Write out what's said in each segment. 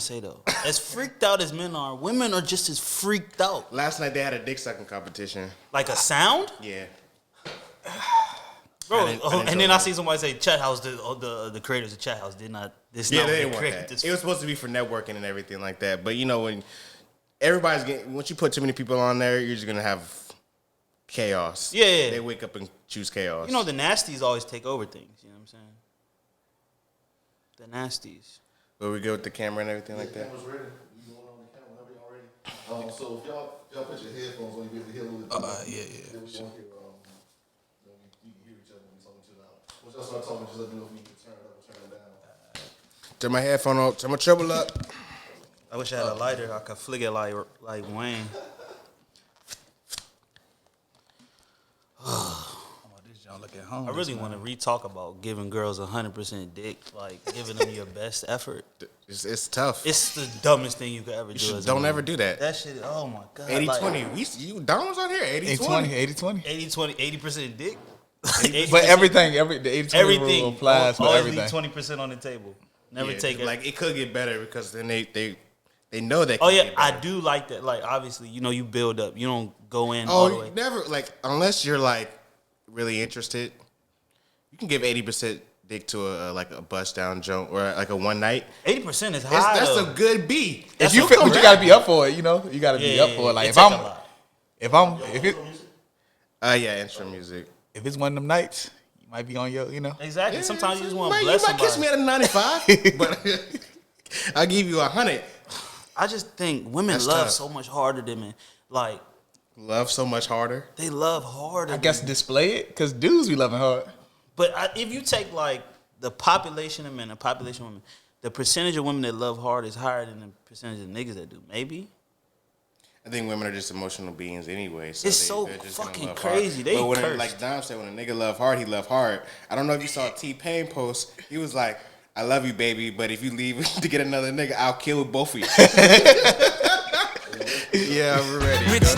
say though, as freaked out as men are, women are just as freaked out. Last night they had a dick sucking competition. Like a sound, Yeah. bro. I didn't And know then I that. see somebody say Chat House. The creators of Chat House did not. This Yeah, not they what didn't want created that. this. It was supposed to be for networking and everything like that. But you know, when everybody's getting, once you put too many people on there, you're just gonna have chaos. Yeah. They wake up and choose chaos. You know, the nasties always take over things. You know what I'm saying? The nasties. Where we go with the camera and everything like The that. camera's ready. You going on the camera whenever y'all ready. So if y'all put your headphones on, you be able to hear a little bit. Yeah. Then we won't hear. Then you can hear each other when we talking too loud. Once y'all start talking, just let me know if you can turn it up or turn it down. Turn my headphone on. Turn my treble up. I wish I had a lighter. I could flick it like Wayne. Look at home. I really want to re-talk about giving girls 100% dick, like giving them your best effort. It's tough. It's the dumbest thing you could ever do. As a Don't man. ever do that. That shit. Oh my god. 80-20. You Don was on here. 80-20. 80-20. 80% dick. But everything, the 80-20 rule applies for always everything. leave 20% on the table. Never Yeah, take it. like it could get better because then they know they. Oh can yeah, get I better. do like that. Like obviously, you know, you build up. You don't go in all the Oh, way. never like unless you're like really interested. You can give 80% dick to a like a bust down joint or like a one night. 80% is high. That's though. a good B. If you fit, but you gotta be up for it. You know, you gotta be up for it. Like it take a lot. Intro music. if it's one of them nights, you might be on your, you know. Exactly. Sometimes you just want to Man, bless you might somebody. kiss me at a 95, but I'll give you 100. I just think women That's love tough. so much harder than men. Like Love so much harder. they love harder. I guess display it because dudes be loving hard. But if you take like the population of men, the population of women, the percentage of women that love hard is higher than the percentage of niggas that do. Maybe. I think women are just emotional beings anyway. So It's so they're just gonna fucking love crazy. Hard. They but when cursed. like Dom said, when a nigga love hard, he love hard. I don't know if you saw T-Pain post. He was like, "I love you, baby, but if you leave to get another nigga, I'll kill both of you." Yeah, we're ready.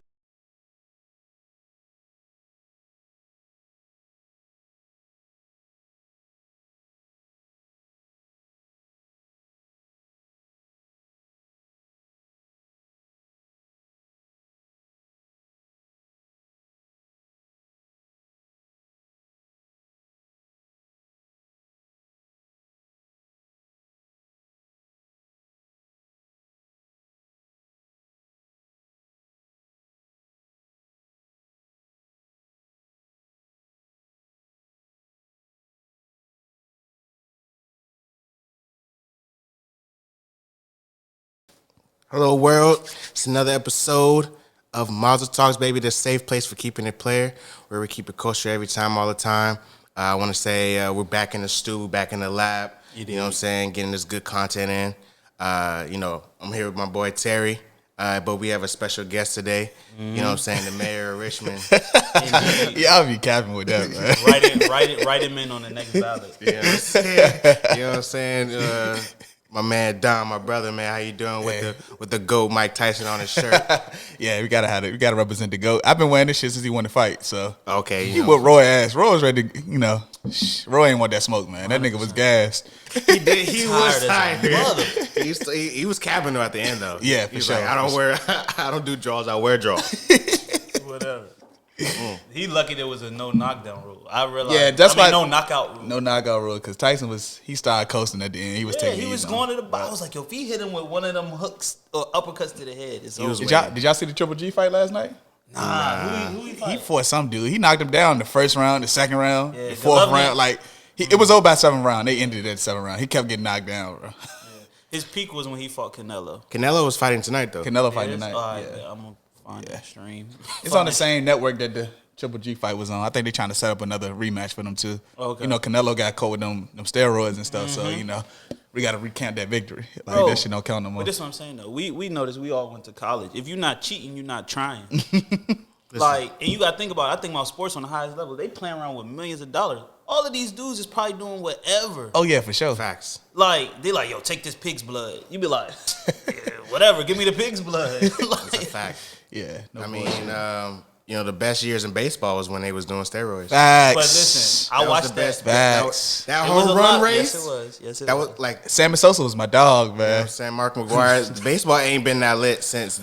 Hello, world. It's another episode of Mazel Talks, baby, the safe place for keeping it player, where we keep it kosher every time, all the time. I want to say we're back in the stew, back in the lab. You know what I'm saying? Getting this good content in. I'm here with my boy Terry, but we have a special guest today. You know what I'm saying? The mayor of Richmond. Yeah, I'll be capping with that, man. write him in on the next ballot. You know what I'm saying? You know what I'm saying? My man Dom, my brother, man, how you doing with the GOAT Mike Tyson on his shirt? Yeah, we gotta have it. We gotta represent the GOAT. I've been wearing this shit since he wanted to fight. So Okay, he whooped Roy ass. Roy was ready to, Roy ain't want that smoke, man. That nigga was gassed. He did. He was Tired as a mother. tired. He was capping though at the end though. Yeah, He for was sure, like, I don't do draws. I wear draws. Whatever. He lucky there was a no knockdown rule. I realized. Yeah, that's why- no knockout rule. No knockout rule because Tyson he started coasting at the end. He was Yeah, taking. he it was easy going on to him. the bottom. I was like, yo, if he hit him with one of them hooks or uppercuts to the head, it's over. Did y'all see the Triple G fight last night? Nah, who he He fight? fought some dude. He knocked him down the first round, the second round, Yeah, the fourth Golovkin- round. Like it was over by 7th round. They ended it at 7th round. He kept getting knocked down, bro. His peak was when he fought Canelo. Canelo was fighting tonight though. Canelo fighting It is? tonight. All right, Yeah. I'm gonna find that stream. It's on the same network that the Triple G fight was on. I think they're trying to set up another rematch for them too. Okay. Canelo got caught with them steroids and stuff. So we got to recount that victory. Like Bro, that shit don't count no more. But this is what I'm saying though. We noticed we all went to college. If you're not cheating, you're not trying. Like, and you gotta think about it. I think about sports on the highest level. They playing around with millions of dollars. All of these dudes is probably doing whatever. Oh yeah, for sure. Facts. Like, they like, yo, take this pig's blood. You be like, yeah, whatever, give me the pig's blood. It's a Like, fact. Yeah. No I bullshit. mean, the best years in baseball was when they was doing steroids. Facts. But listen, I That was watched the that. best. Facts. That It was home a run lot. race. Yes, it was. Yes, it That was. was like. Sammy Sosa was my dog, You know man. what I'm saying? Mark McGwire. Baseball ain't been that lit since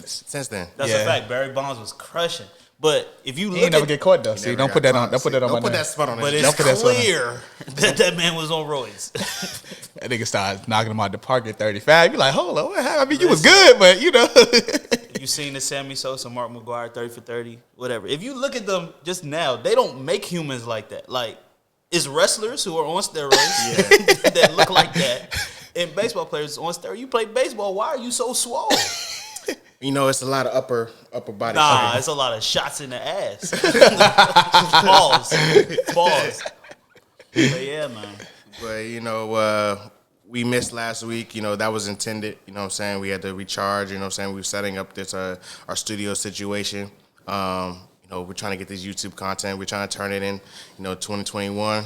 then. That's Yeah. a fact. Barry Bonds was crushing. But if you He look ain't never at, get caught though. See, Never don't got put that caught. on. Don't put that on Don't my put name. that spot on but his it's Don't put that spot on. clear that man was on roids. That nigga started knocking him out the park at 35. You like, hold on, what happened? I mean, you was Listen. good, but you know. You seen the Sammy Sosa, Mark McGwire, 30 for 30, whatever. If you look at them just now, they don't make humans like that. Like, it's wrestlers who are on steroids that look like that, and baseball players on steroids. You play baseball, why are you so swole? It's a lot of upper body. Nah, it's a lot of shots in the ass. Pause. But yeah, man. But we missed last week. That was intended. You know what I'm saying? We had to recharge. You know what I'm saying? We were setting up this our studio situation. We're trying to get this YouTube content. We're trying to turn it in, 2021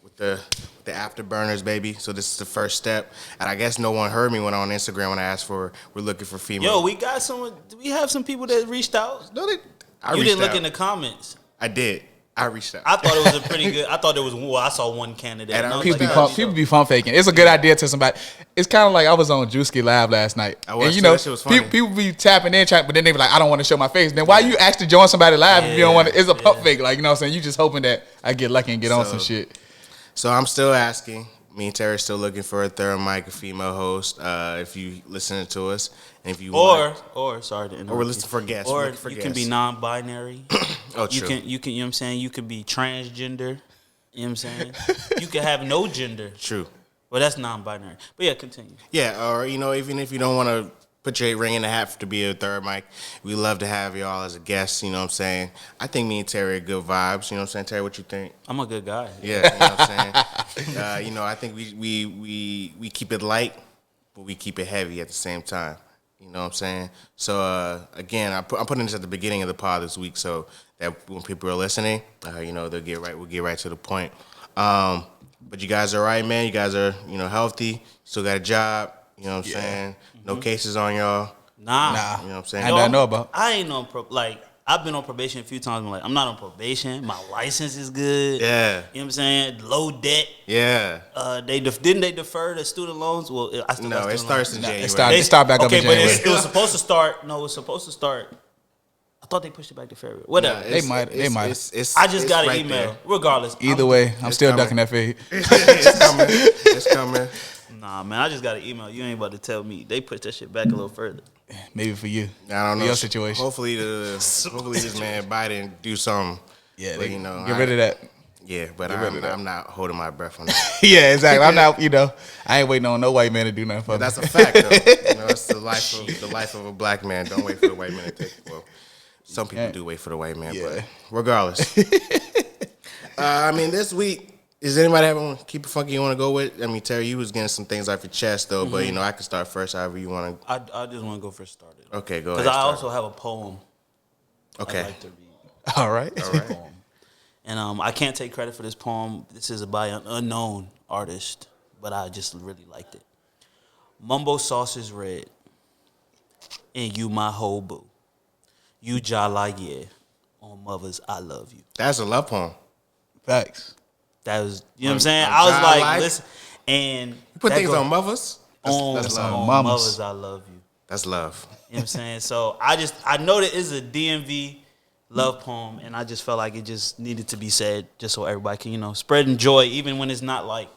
with the afterburners, baby. So this is the first step. And I guess no one heard me when on Instagram when I asked we're looking for female. Yo, we got some. Do we have some people that reached out? No, You didn't look in the comments. I did. I reached out. I thought it was a pretty good. I thought there was. Well, I saw one candidate. And And I was People be like, pump, people be fun faking. It's a good idea to somebody. It's kind of like I was on Juicy Live last night, I was and too. That shit was funny. people be tapping in, but then they be like, "I don't want to show my face." Then why you actually join somebody live if you don't want to? It's a pump fake, like you know what I'm saying. You just hoping that I get lucky and get on some shit. So I'm still asking. Me and Terry still looking for a third mic, a female host. If you listening to us, and if you or sorry to interrupt. or we're you. listening for guests. Or we're looking for you guests. can be non-binary. Oh, You true. can you know what I'm saying? You can be transgender. You know what I'm saying? You can have no gender. True. Well, that's non-binary. But yeah, continue. Yeah, or even if you don't want to put your ring in the hat to be a third mic, we love to have y'all as a guest. You know what I'm saying? I think me and Terry are good vibes. You know what I'm saying, Terry? What you think? I'm a good guy. Yeah, you know what I'm saying. I think we keep it light, but we keep it heavy at the same time. You know what I'm saying? So again, I'm putting this at the beginning of the pod this week, so that when people are listening, we'll get right to the point. But you guys are right, man. You guys are healthy. Still got a job. You know what I'm saying? No cases on y'all. Nah. You know what I'm saying? I don't know about. I ain't on I've been on probation a few times. I'm not on probation. My license is good. Yeah. You know what I'm saying? Low debt. Yeah. Didn't they defer the student loans? Well, I still No, got it student starts in loans. January. It start back up in Okay, but January. it was supposed to start. No, it was supposed to start. I thought they pushed it back to February. Whatever. Nah, They might. I I just got an email. Regardless. Either way, I'm still coming. ducking that fade. It's coming. It's coming. Nah, man, I just got an email. You ain't about to tell me. They pushed that shit back a little further. Maybe for you. I don't know. Your situation. Hopefully this man Biden do something. Yeah, But, they, get rid of that. Yeah, but Get rid of that. I'm not holding my breath on that. Yeah, exactly. I'm not. I ain't waiting on no white man to do nothing for me. That's a fact, though. It's the life of a black man. Don't wait for the white man to take. Well, some people do wait for the white man, but regardless. This week. Does anybody have one keep it funky you want to go with? Terry, you was getting some things off your chest though, but I can start first. However you want to. I just want to go first started. Okay, go ahead. Because I start. also have a poem. Okay. I like to read. All right. Poem. And I can't take credit for this poem. This is by an unknown artist, but I just really liked it. Mumbo sauce is red, and you my whole boo. You jala yeah, on mothers I love you. That's a love poem. Facts. That was, you know what I'm saying? On I was Ja like, like? listen, and You put that things go- on mothers. That's love. on on mamas. mothers I love you. That's love. You know what I'm saying? So I know that it's a DMV love poem, and I just felt like it just needed to be said just so everybody can, spreading joy even when it's not like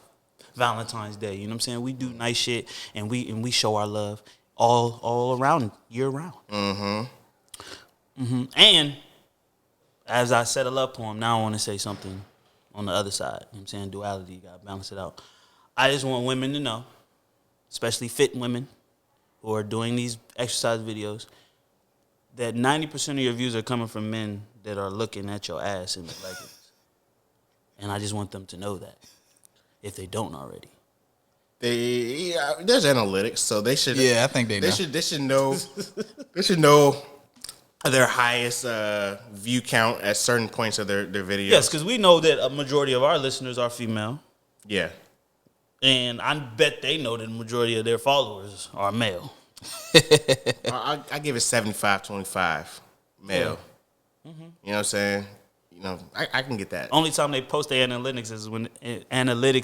Valentine's Day. You know what I'm saying? We do nice shit and we show our love all around year round. And as I said a love poem, now I want to say something on the other side. You know what I'm saying? Duality, you gotta balance it out. I just want women to know, especially fit women who are doing these exercise videos, that 90% of your views are coming from men that are looking at your ass in the leggings. And I just want them to know that, if they don't already. There's analytics, so they should. Yeah, I think they know. They should know. They should know their highest view count at certain points of their videos. Yes, because we know that a majority of our listeners are female. Yeah. And I bet they know that the majority of their followers are male. I give it 75-25 male. You know what I'm saying? You know, I can get that. Only time they post their analytics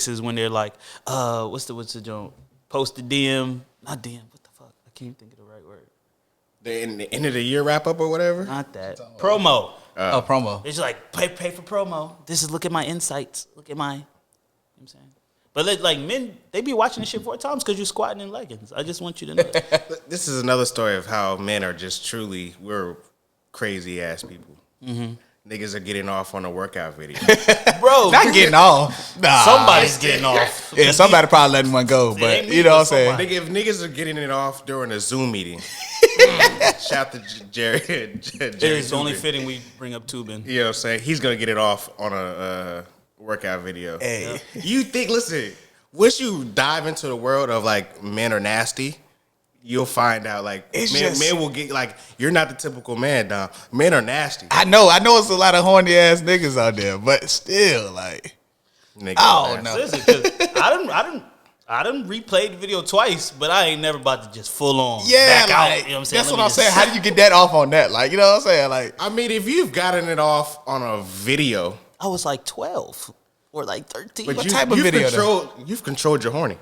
is when they're like, what's the joke? Post the DM, not DM. What the fuck? I can't think of the right word. The end of the year wrap up or whatever. Not that promo. Promo. It's just like pay for promo. Look at my insights. Look at my. You know what I'm saying. But like men, they be watching this shit 4 times because you're squatting in leggings. I just want you to know. This is another story of how men are just we're crazy ass people. Mm-hmm. Niggas are getting off on a workout video. Bro, Not getting off. Nah. somebody's getting off. Yeah, somebody probably letting one go, but ain't me, you know what I'm but saying? somebody. Nigga, if niggas are getting it off during a Zoom meeting, shout to Jerry. It's Jerry only Tubin. fitting we bring up Tubin. You know what I'm saying? He's gonna get it off on a workout video. Hey. You think? Listen, once you dive into the world of like men are nasty, you'll find out like men will get like you're not the typical man, Dom. Men are nasty. I know it's a lot of horny ass niggas out there, but still, like, Niggas I are don't nasty. know. Listen, 'cause I done replayed the video twice, but I ain't never about to just full on Yeah, back out. like, You know what I'm saying? that's Let what me I'm just- saying. How do you get that off on that? Like, you know what I'm saying? Like, I mean, if you've gotten it off on a video, I was like 12 or like 13. but What type of video, you've controlled your horny.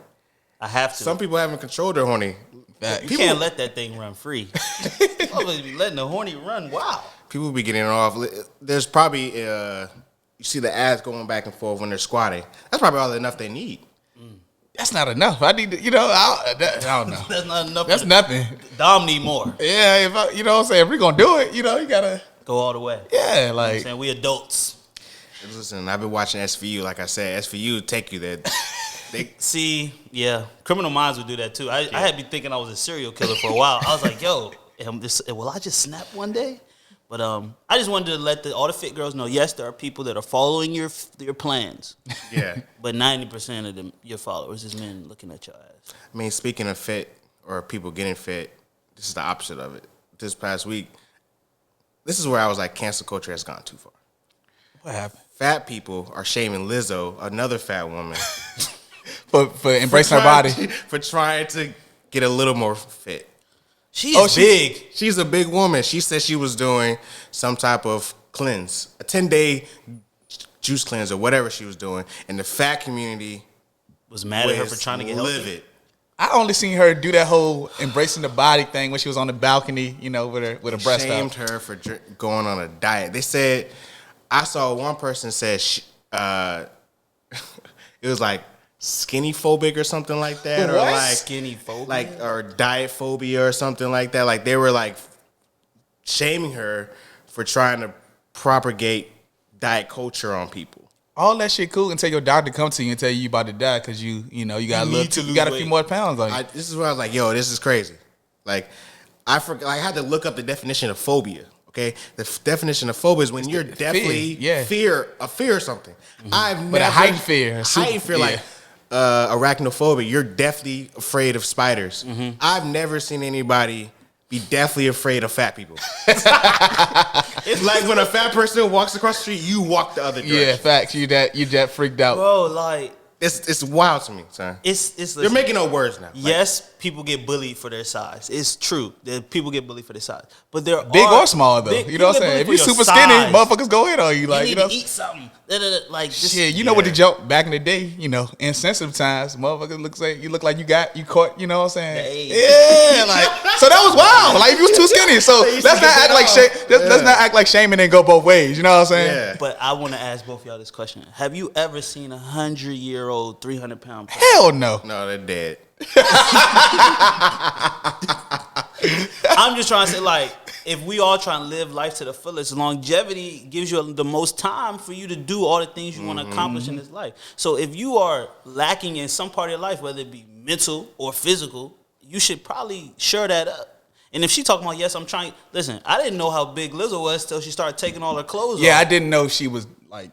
I have to. Some people haven't controlled their horny. You can't let that thing run free. Always be letting the horny run. Wow. People be getting it off. There's probably you see the ads going back and forth when they're squatting. That's probably all enough they need. that's not enough. I need to, you know, I don't know. That's not enough. That's nothing. Dom need more. Yeah, if I, you know what I'm saying? If we're going to do it, you know, you got to, Go all the way. yeah, You know what I'm like, saying? We adults. Listen, I've been watching SVU. Like I said, SVU take you there. See, yeah. Criminal Minds would do that too. I had been thinking I was a serial killer for a while. I was like, yo, will I just snap one day? But I just wanted to let all the fit girls know, yes, there are people that are following your plans. Yeah. But 90% of them, your followers, is men looking at your ass. I mean, speaking of fit or people getting fit, this is the opposite of it. This past week, this is where I was like, cancel culture has gone too far. what happened? Fat people are shaming Lizzo, another fat woman, For embracing her body. for trying to get a little more fit. She's big. She's a big woman. She said she was doing some type of cleanse, a 10-day juice cleanse or whatever she was doing, and the fat community Was mad at her for was trying to get healthy. livid. I only seen her do that whole embracing the body thing when she was on the balcony, you know, with her breast Shamed out. her for going on a diet. They said, I saw one person said it was like skinny phobic or something like that, or What? like Skinny phobia? like or diet phobia or something like that. Like they were like shaming her for trying to propagate diet culture on people. All that shit cool until your doctor comes to you and tell you about to die because you got You a need to little, you got a lose few weight. more pounds on you. This is where I was like, yo, this is crazy. Like I had to look up the definition of phobia. Okay, the definition of phobia is when you're definitely yeah. fear or something. I've But never a heightened fear, a super- heightened fear yeah. like arachnophobia. You're definitely afraid of spiders. I've never seen anybody be deathly afraid of fat people. It's like when a fat person walks across the street, you walk the other direction. Yeah, facts. You that freaked out. Bro, like, It's wild to me, son. it's They're listen, making no words now. Like, yes, people get bullied for their size. It's true that people get bullied for their size. But there Big are or small though. big- You know what I'm people saying? get If you bullied for super your skinny, size. motherfuckers go in on you. Like, You you need know, to eat something. Like, just, shit, you know what the Yeah. joke back in the day, you know, insensitive times, motherfuckers look like you caught, you know what I'm saying? The Yeah, like so that was wild. Like if you was too skinny. So let's not act like let's not act like shaming and go both ways. You know what I'm saying? Yeah. But I want to ask both of y'all this question: have you ever seen 100-year-old, 300-pound person? Hell no. No, they're dead. I'm just trying to say, like, if we all try to live life to the fullest, longevity gives you the most time for you to do all the things you want to accomplish in this life. So if you are lacking in some part of your life, whether it be mental or physical, you should probably shore that up. And if she talking about, yes, I'm trying. Listen, I didn't know how big Lizzo was till she started taking all her clothes Yeah, I off. didn't know she was like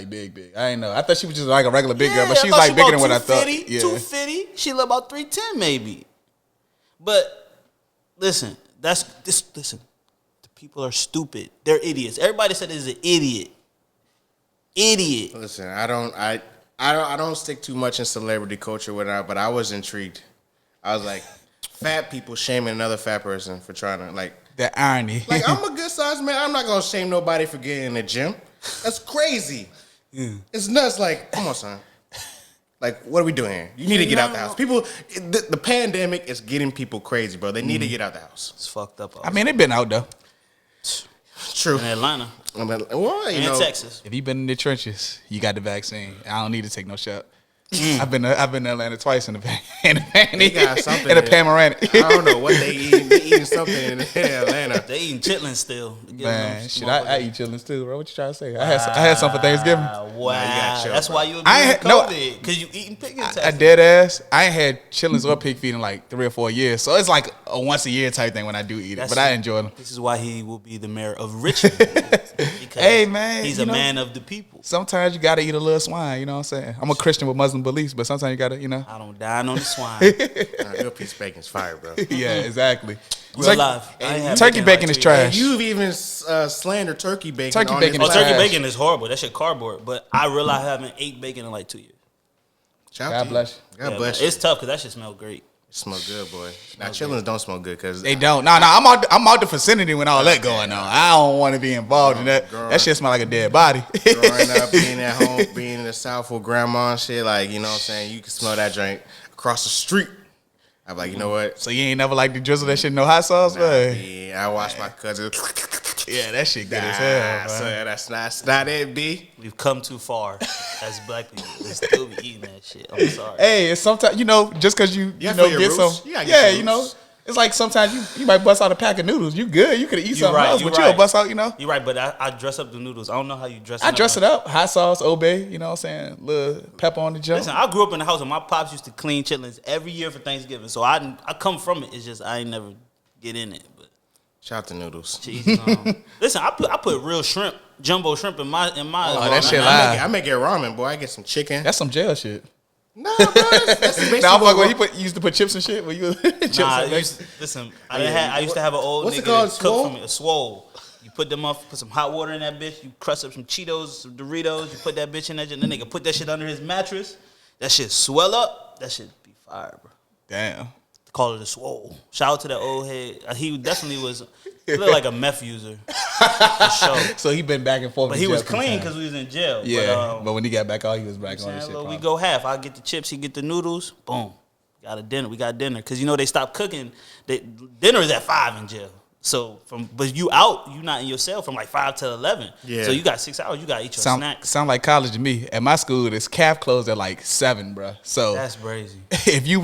big. I didn't know. I thought she was just like a regular big girl, but I she's thought like she bigger about than what I thought. 250, Yeah. 250. She look about 310 maybe. But listen, listen. The people are stupid. They're idiots. Everybody said is an idiot. Idiot. Listen, I don't stick too much in celebrity culture but I was intrigued. I was like, fat people shaming another fat person for trying to like That irony. Like, I'm a good sized man. I'm not gonna shame nobody for getting in the gym. That's crazy. It's nuts. Like, come on, son. Like, what are we doing here? You need to get out the house. People, the pandemic is getting people crazy, bro. They need to get out the house. It's fucked up. I mean, they've been out though. True. In Atlanta Well, and Texas. If you've been in the trenches, you got the vaccine. I don't need to take no shot. I've been to Atlanta twice in the They got something in the there. Panoramic. I don't know what they eating. They eating something in Atlanta. They eating chitlins still. Man, shit, I eat chitlins too, bro. What you trying to say? I had some for Thanksgiving. Wow, chill, that's bro. why you I agree ain't- with no, COVID because you eating pig I intestines. dead ass. I ain't had chitlins or pig feet in like 3 or 4 years, so it's like a once a year type thing when I do eat it. That's But I it. enjoy them. This is why he will be the mayor of Richmond. Because Hey, man, he's you a know- man of the people. Sometimes you gotta eat a little swine. You know what I'm saying? I'm a Christian with Muslim beliefs, but sometimes you gotta, you know. I don't dine on the swine. Nah, real piece of bacon's fire, bro. Yeah, exactly. Real life. I ain't had Turkey bacon in bacon like is 2 trash. years. You've even slandered turkey bacon. Turkey on bacon this is Oh, turkey trash. bacon is horrible. That shit cardboard. But I realize I haven't ate bacon in like 2 years. Shout out God to bless you. you. God bless man. you. It's tough because that shit smell great. Smell good, boy. Now, chillins don't smell good because They don't. No, I'm out the vicinity when all that going on. I don't want to be involved in that. Girl. That shit smell like a dead body. growing up, being at home, being in the South with grandma and shit, like, you know what I'm saying? You can smell that drink across the street. I'm like, you know what? So you ain't never like to drizzle that shit in no hot sauce, man? Yeah, I watched my cousin. Yeah, that shit good as hell, man. So that's not it, B. We've come too far as black people to still be eating that shit. I'm sorry. Hey, it's sometimes, you know, just because you Yeah, know, for your get roots. some. You gotta get Yeah, some you know, roots. it's like sometimes you might bust out a pack of noodles. You good. You could eat something right, else, you but you'll right. bust out, you know. You're right, but I dress up the noodles. I don't know how you dress it I up. dress it up. Hot sauce, obey, you know what I'm saying? Little pepper on the jump. Listen, I grew up in the house and my pops used to clean chitlins every year for Thanksgiving. So I come from it. It's just I ain't never get in it. But Shout out to noodles. Jesus, listen, I put real shrimp, jumbo shrimp in my. Oh, that shit I live. I make it ramen, boy. I get some chicken. That's some jail shit. Nah, bro. That's basically Now I'm like, what- when you used to put chips and shit. When you chips Nah, and listen, I used to have an old What's it nigga called, that cook swole? for me, a swole. You put them up, put some hot water in that bitch. You crush up some Cheetos, some Doritos. You put that bitch in there. And the nigga put that shit under his mattress. That shit swell up. That shit be fire, bro. Damn. Call it a swole. Shout out to that old head. He definitely was. He looked like a meth user. For sure. So he been back and forth. But in he jail was a few clean times. because we was in jail. Yeah, but when he got back out, he was back on saying, his shit. look, we probably. go half. I get the chips. He get the noodles. Boom. Got a dinner. We got dinner because you know they stopped cooking. Dinner is at 5 in jail. So but you out. You not in your cell from like 5 to 11. Yeah. So you got 6 hours. You got to eat your snacks. Sound like college to me. At my school, this calf closed at like 7, bro. So That's crazy. if you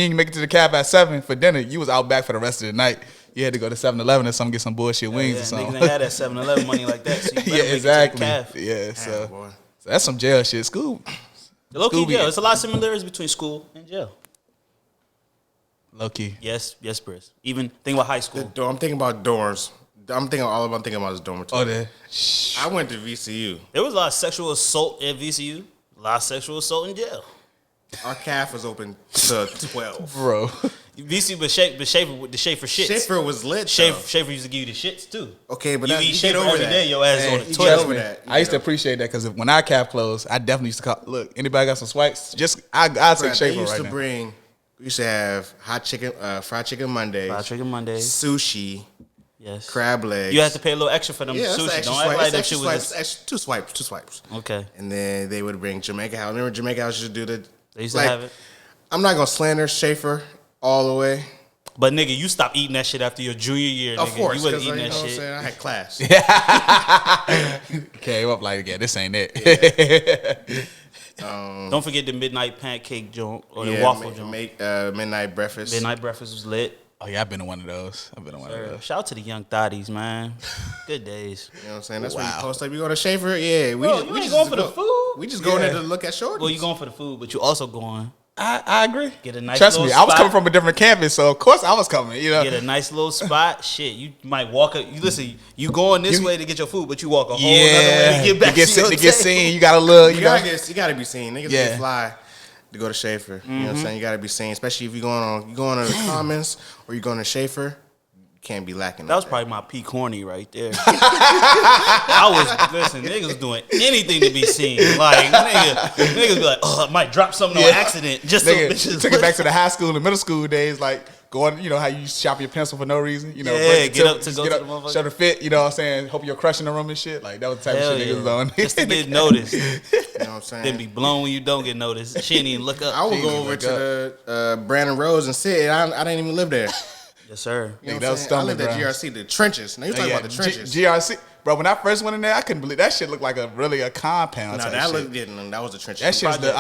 ain't make it to the calf at 7 for dinner, you was out back for the rest of the night. You had to go to 7-Eleven or something, get some bullshit wings Yeah, or something. niggas ain't had that 7-Eleven money like that. So you better Yeah, make it to the exactly. calf. Yeah, so boy. that's some jail shit. School, The low key Scooby. jail. It's a lot of similarities between school and jail. low key. Yes, Chris. Even think about high school. I'm thinking about dorms. I'm thinking about is dormitory. Oh, there. I went to VCU. There was a lot of sexual assault at VCU. A lot of sexual assault in jail. Our calf was open to 12. Bro. VCU, but Schaefer with the Schaefer shits. Schaefer was lit. Schaefer used to give you the shits too. Okay, but You that's, eat you get Schaefer over every that. day, your ass is on the you toilet. get over that. I used to appreciate that because when our calf closed, I definitely used to call. Look, anybody got some swipes? Just I'll take They Schaefer used right to now. bring. We used to have hot chicken, fried chicken Mondays, Fried chicken Mondays. sushi, Yes. crab legs. You had to pay a little extra for them Yeah, that's sushi. extra Don't swipe. act like that That's shit extra was swipes. Extra, two swipes. okay. And then they would bring Jamaica House. Remember Jamaica House used to do the. They used to have it. I'm not gonna slander Schaefer all the way. But nigga, you stopped eating that shit after your junior year. Of nigga. course, You wasn't 'cause, eating you know that what I'm shit. saying? I had class. Came up like, yeah, this ain't it. Don't forget the midnight pancake joint or the Yeah, waffle joint. midnight breakfast. Midnight breakfast was lit. Oh yeah, I've been to one of those. I've been to one of those. Shout out to the young thotties, man. Good days. You know what I'm saying? That's when Wow. you post up. You go to Schaefer? Yeah. Bro, you ain't going for the food. We just going there to look at shorties. Well, you going for the food, but you also going I agree. get a nice Trust me, little I was spot. coming from a different campus, so of course I was coming. You know, Get a nice little spot. Shit, you might walk up. You listen. You going this way to get your food, but you walk a whole other way to get back to, your to get table. seen. You got a little, You you know. gotta be seen. Niggas Yeah. get fly to go to Schaefer. You know what I'm saying? You gotta be seen, especially if you going to the Commons or you going to Schaefer. You can't be lacking. That was probably my peak horny right there. Niggas was doing anything to be seen. Like niggas be like, oh, I might drop something on accident. Just so Nigga, bitches took it back to the high school and middle school days. Like going, you know how you sharpen your pencil for no reason, you know, Yeah, break the get tip, up to just go get to up, the motherfucker. show the fit, you know what I'm saying? Hope you're crushing the room and shit. Like that was the type Hell of shit yeah. niggas was on. Just to get noticed. You know what I'm saying? Then be blown when you don't get noticed. She didn't even look up. I would go over to the Brandon Roads and sit. I didn't even live there. Yes, sir. You know That what I'm was saying? I lived at stomping GRC, the trenches. Now you talking about the trenches. GRC. Bro, when I first went in there, I couldn't believe that shit looked like a compound. No, type that shit. looked good. That was the trenches. That shit's the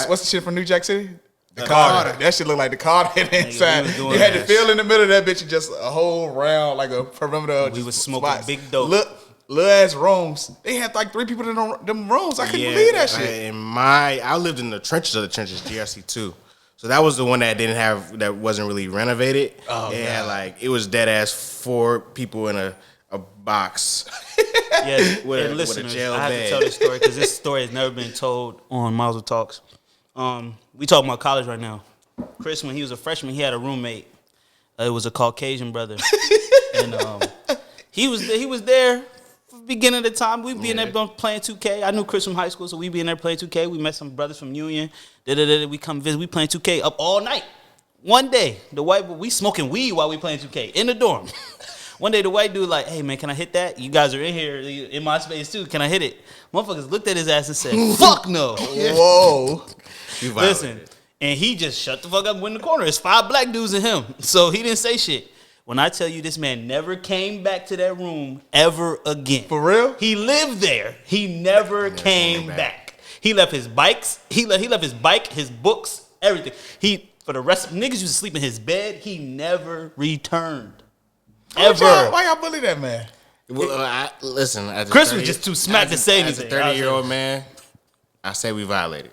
what's the shit from New Jack City? The Carter. Carter. That shit looked like the Carter inside. was doing You had to that. feel in the middle of that bitch and just a whole round like a perimeter. We was smoking big dope. Little ass rooms. They had like 3 people in them rooms. I couldn't believe that shit. I lived in the trenches of the trenches, GRC 2. So that was the one that wasn't really renovated. Oh, it God. had like, it was dead ass 4 people in a box. Yes, With a and listeners, jail I have bed. to tell this story because this story has never been told on Mazel Talks. We talking about college right now. Chris, when he was a freshman, he had a roommate. It was a Caucasian brother, and he was there from the beginning of the time. We be in there playing 2K. I knew Chris from high school, so we be in there playing 2K. We met some brothers from Union. We come visit. We playing 2K up all night. One day, we smoking weed while we playing 2K in the dorm. One day, the white dude like, hey, man, can I hit that? You guys are in here in my space, too. Can I hit it? Motherfuckers looked at his ass and said, fuck no. Whoa. Listen, and he just shut the fuck up and went in the corner. It's 5 black dudes and him. So he didn't say shit. When I tell you this man never came back to that room ever again. For real? He lived there. He never came back. He left his bikes. He left his bike, his books, everything. For the rest of niggas used to sleep in his bed. He never returned. Ever. Why y'all bully that man? Well, listen. Chris was just too smack to say anything. As a 30-year-old man, I say we violated.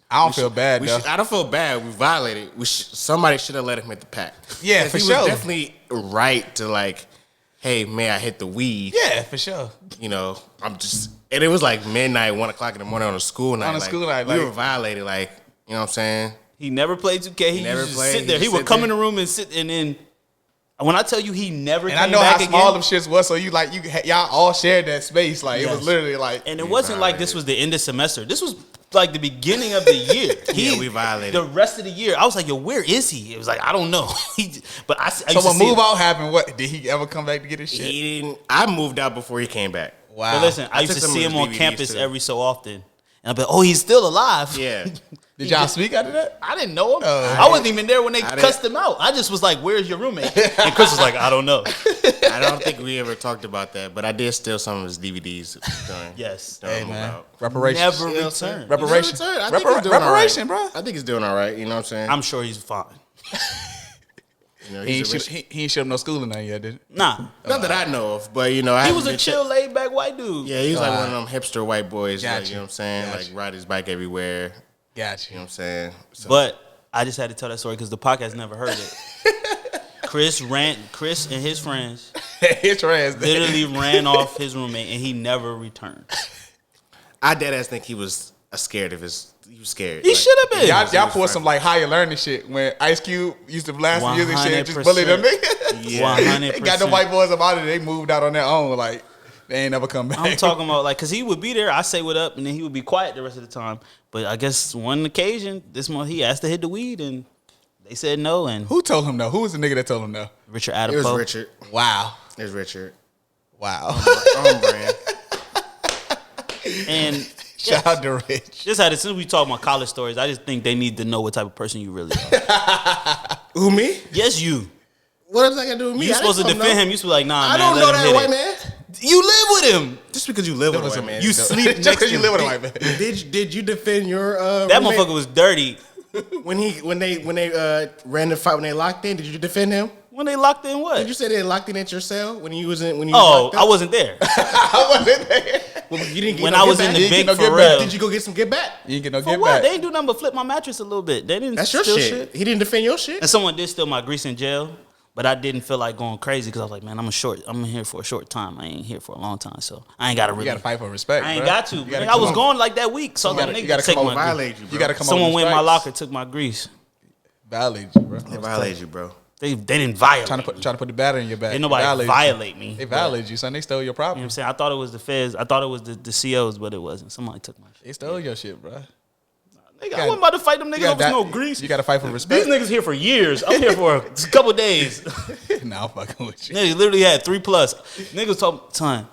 I don't feel bad, though. I don't feel bad. We violated. Somebody should have let him hit the pack. Yeah, for he sure. was definitely right to like, hey, may I hit the weed? Yeah, for sure. You know, and it was like midnight, 1 o'clock in the morning on a school night. On a school night, we like- were violated. Like, you know what I'm saying? He never played 2K. He never used to played. sit there. He He just would sit come there. in the room and sit, and then when I tell you he never And came I know back how small again, them shits was, so y'all all shared that space. Like it was Yes. literally like, and it wasn't like this was the end of semester. This was like the beginning of the year. We violated. The rest of the year. I was like, yo, where is he? It was like, I don't know. But I so used to when see move him. out happened, what did he ever come back to get his shit? He didn't. I moved out before he came back. Wow. But listen, I used took to some see of him his on DVDs campus too. every so often. And I'd be like, oh, he's still alive. Yeah. Did y'all speak after that? I didn't know him. I wasn't even there when they cussed him out. I just was like, where's your roommate? And Chris was like, I don't know. I don't think we ever talked about that, but I did steal some of his DVDs during. Yes. during Hey move man, out. reparations. Never You know what I'm saying? returned. Reparation. I think he's doing all right. Reparation, bro. I think he's doing all right. You know what I'm saying? I'm sure he's fine. You know, He he's ain't a rich- he ain't showed no schooling now yet, did he? Nah. not that I know of, but you know, I He haven't was a been chill, laid back white dude. Yeah, he was like one of them hipster white boys. Like, Gotcha. you know what I'm saying? Gotcha. Like ride his bike everywhere. Gotcha. You know what I'm saying? So, But I just had to tell that story because the podcast never heard it. Chris and his friends His ass. literally ran off his roommate and he never returned. I dead ass think he was scared of his. He was scared. He Like, should have been. Y'all poured some like higher learning shit when Ice Cube used to blast the music shit and just bully them 100%. niggas. Yeah. 100%. They got the white boys about it. They moved out on their own. Like they ain't never come back. I'm talking about like, cause he would be there. I say what up, and then he would be quiet the rest of the time. But I guess one occasion this month he asked to hit the weed, and they said no. And Who told him no? Who was the nigga that told him no? Richard It was Adipose. Richard. Wow. It was Richard. Wow. On brand. And Shout out to Rich. just had it since we talk about college stories. I just think they need to know what type of person you really are. Who, me? Yes, you. What does that got to do with me? You I supposed to didn't defend know. him. You supposed to be like, nah, I man. don't let know him that hit white it. man. You live with him. Just because you live with a white man. You sleep Just next because to you live with a Did- white man. Did you defend your That roommate? motherfucker was dirty. when they ran the fight when they locked in? Did you defend him? When they locked in what? Did you say they locked in at your cell when you was in when you Oh, was locked up? I wasn't there. I wasn't there. Well, you didn't get When no I get was back? in the You big ain't get no for get back. real. Did you go get some get back? You ain't get no For get what? back. They ain't do nothing but flip my mattress a little bit. They didn't That's your steal shit. He didn't defend your shit. And someone did steal my grease in jail, but I didn't feel like going crazy because I was like, man, I'm here for a short time. I ain't here for a long time, so I ain't got to You really. gotta fight for respect. I ain't bruh. got to. You gotta Man. I come was on. gone like that week, so I was gotta- like, you nigga, gotta take come my on, grease. Violate you, bro. You gotta come Someone on went in my stripes. locker, took my grease. Violate you, bro. They violate you, bro. They didn't violate. Trying to put the battery in your back. Ain't nobody Violate violate you. me. They but- violated you, son. They stole your You know property. what I'm saying? I thought it was the feds. I thought it was the COs, but it wasn't. Somebody took my shit. They stole your shit, bro. Nigga, I wasn't about to fight them niggas over no grease. You got to fight for respect. These niggas here for years. I'm here for a couple days. Nah, I'm fucking with you. Niggas literally had 3+. Niggas told son,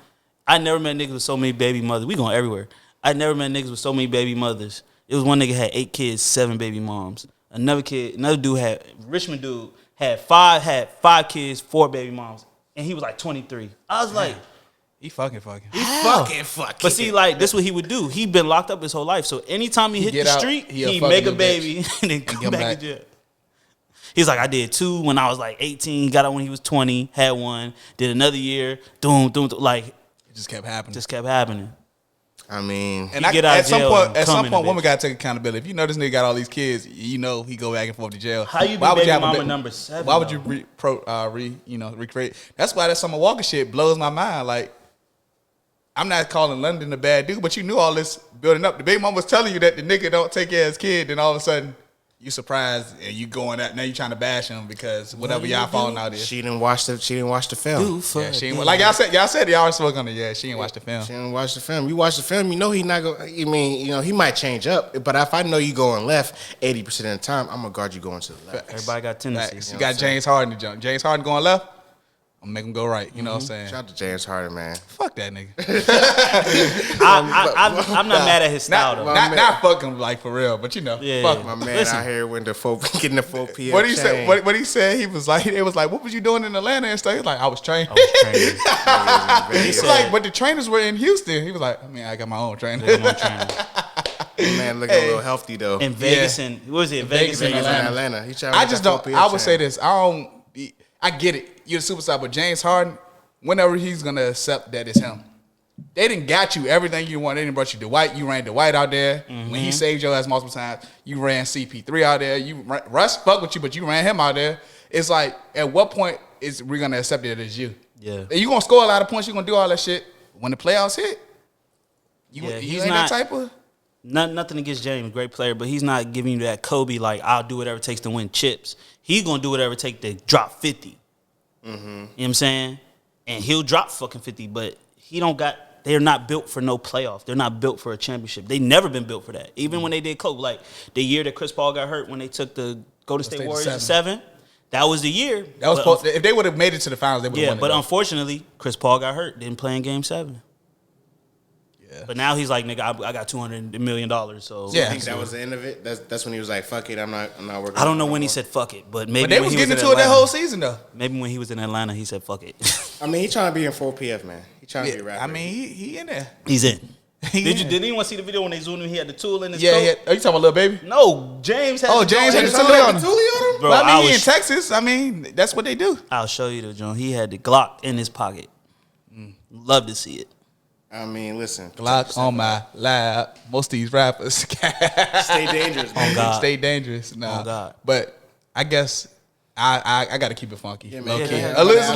I never met niggas with so many baby mothers. We going everywhere. I never met niggas with so many baby mothers. It was one nigga had 8 kids, 7 baby moms. Another dude had Richmond dude had five kids, 4 baby moms, and he was like 23. I was like, He fucking. He fucking. but see, like this, what he would do. He been locked up his whole life, so anytime he hit get the out, street, he a he fucking make a new baby and then get come him back back. to jail. He's like, I did 2 when I was like 18, got out when he was 20, had 1, did another year, doom, like It just kept happening. just kept happening. I mean, And He get out at of some jail point, and at come some in point, a woman bitch. gotta take accountability. If you know this nigga got all these kids, you know he go back and forth to jail. How you be Why would baby have a mama ba- number 7? Why would you though? recreate? That's why that Summer Walker shit blows my mind. Like, I'm not calling London a bad dude, but you knew all this building up. The baby mama was telling you that the nigga don't take care of his kid, then all of a sudden you surprised and you going out now you trying to bash him because whatever y'all falling out is. she didn't watch the film. Yeah, she ain't, like y'all said y'all spoke on it. Yeah, she ain't watched the film. She didn't watch the film. You watch the film, you know he not going. I mean, you know he might change up, but if I know you going left 80% of the time, I'm gonna guard you going to the left. Everybody got tendencies. Facts. You got James Harden to jump. James Harden going left. I'm gonna make him go right. You know what I'm saying? Shout out to James Harden, man. Fuck that nigga. I'm not mad at his style though. Not fuck him like for real, but you know, Yeah, fuck yeah. him. My man Listen. out here with the getting the 4 p.m. What he said? chain. What he said? He was like, it was like, what was you doing in Atlanta and stuff? He was like, I was training. I was training. He's said- like, but the trainers were in Houston. He was like, I mean, I got my own trainer. I'm on training. Man looking a little healthy though. In Vegas and what was it? Vegas and He's in Atlanta. Atlanta. He trying to I make just that don't. 4 I would chain. say this. I get it. You're the superstar, but James Harden, whenever he's gonna accept that it's him, they didn't got you everything you want. They didn't brought you Dwight. You ran Dwight out there when he saved your ass multiple times. You ran CP3 out there. Russ fuck with you, but you ran him out there. It's like, at what point is we gonna accept it as you? Yeah. You gonna score a lot of points. You gonna do all that shit. When the playoffs hit, you he's ain't not- that type of. Nothing against James, great player, but he's not giving you that Kobe like I'll do whatever it takes to win chips. He's gonna do whatever it takes to drop 50. You know what I'm saying? And he'll drop fucking 50, but they're not built for no playoff. They're not built for a championship. They never been built for that. Even when they did Kobe, like the year that Chris Paul got hurt when they took the Golden State State to Warriors to 7. 7, that was the year. That was But if they would have made it to the finals, they would have yeah, won. but unfortunately, Chris Paul got hurt, didn't play in Game 7. Yeah. But now he's like, nigga, I got $200 million. So Yeah. I think that was the end of it. That's when he was like, "Fuck it, I'm not working." I don't know no when he more. said fuck it, but maybe But they when was he getting in into it that Atlanta. whole season though. Maybe when he was in Atlanta, he said fuck it. I mean, he trying to be in 4 PF, man. He trying to be a Yeah, rapper. I mean, he in there. He's in. He Did in. anyone see the video when they zoomed in? He had the tool in his Yeah, coat? yeah. Are you talking about Lil Baby? No, James had Oh, the James joint had in the his tool coat. on him. Tuli on him? Bro, Well, I mean, he in was- Texas. I mean, that's what they do. I'll show you the joint. He had the Glock in his pocket. Love to see it. I mean, listen. Glock on my lap. Most of these rappers Stay dangerous, man. God. stay dangerous. No, Oh, God. But I guess I got to keep it funky. Yeah, man. Low Yeah, key. yeah. It's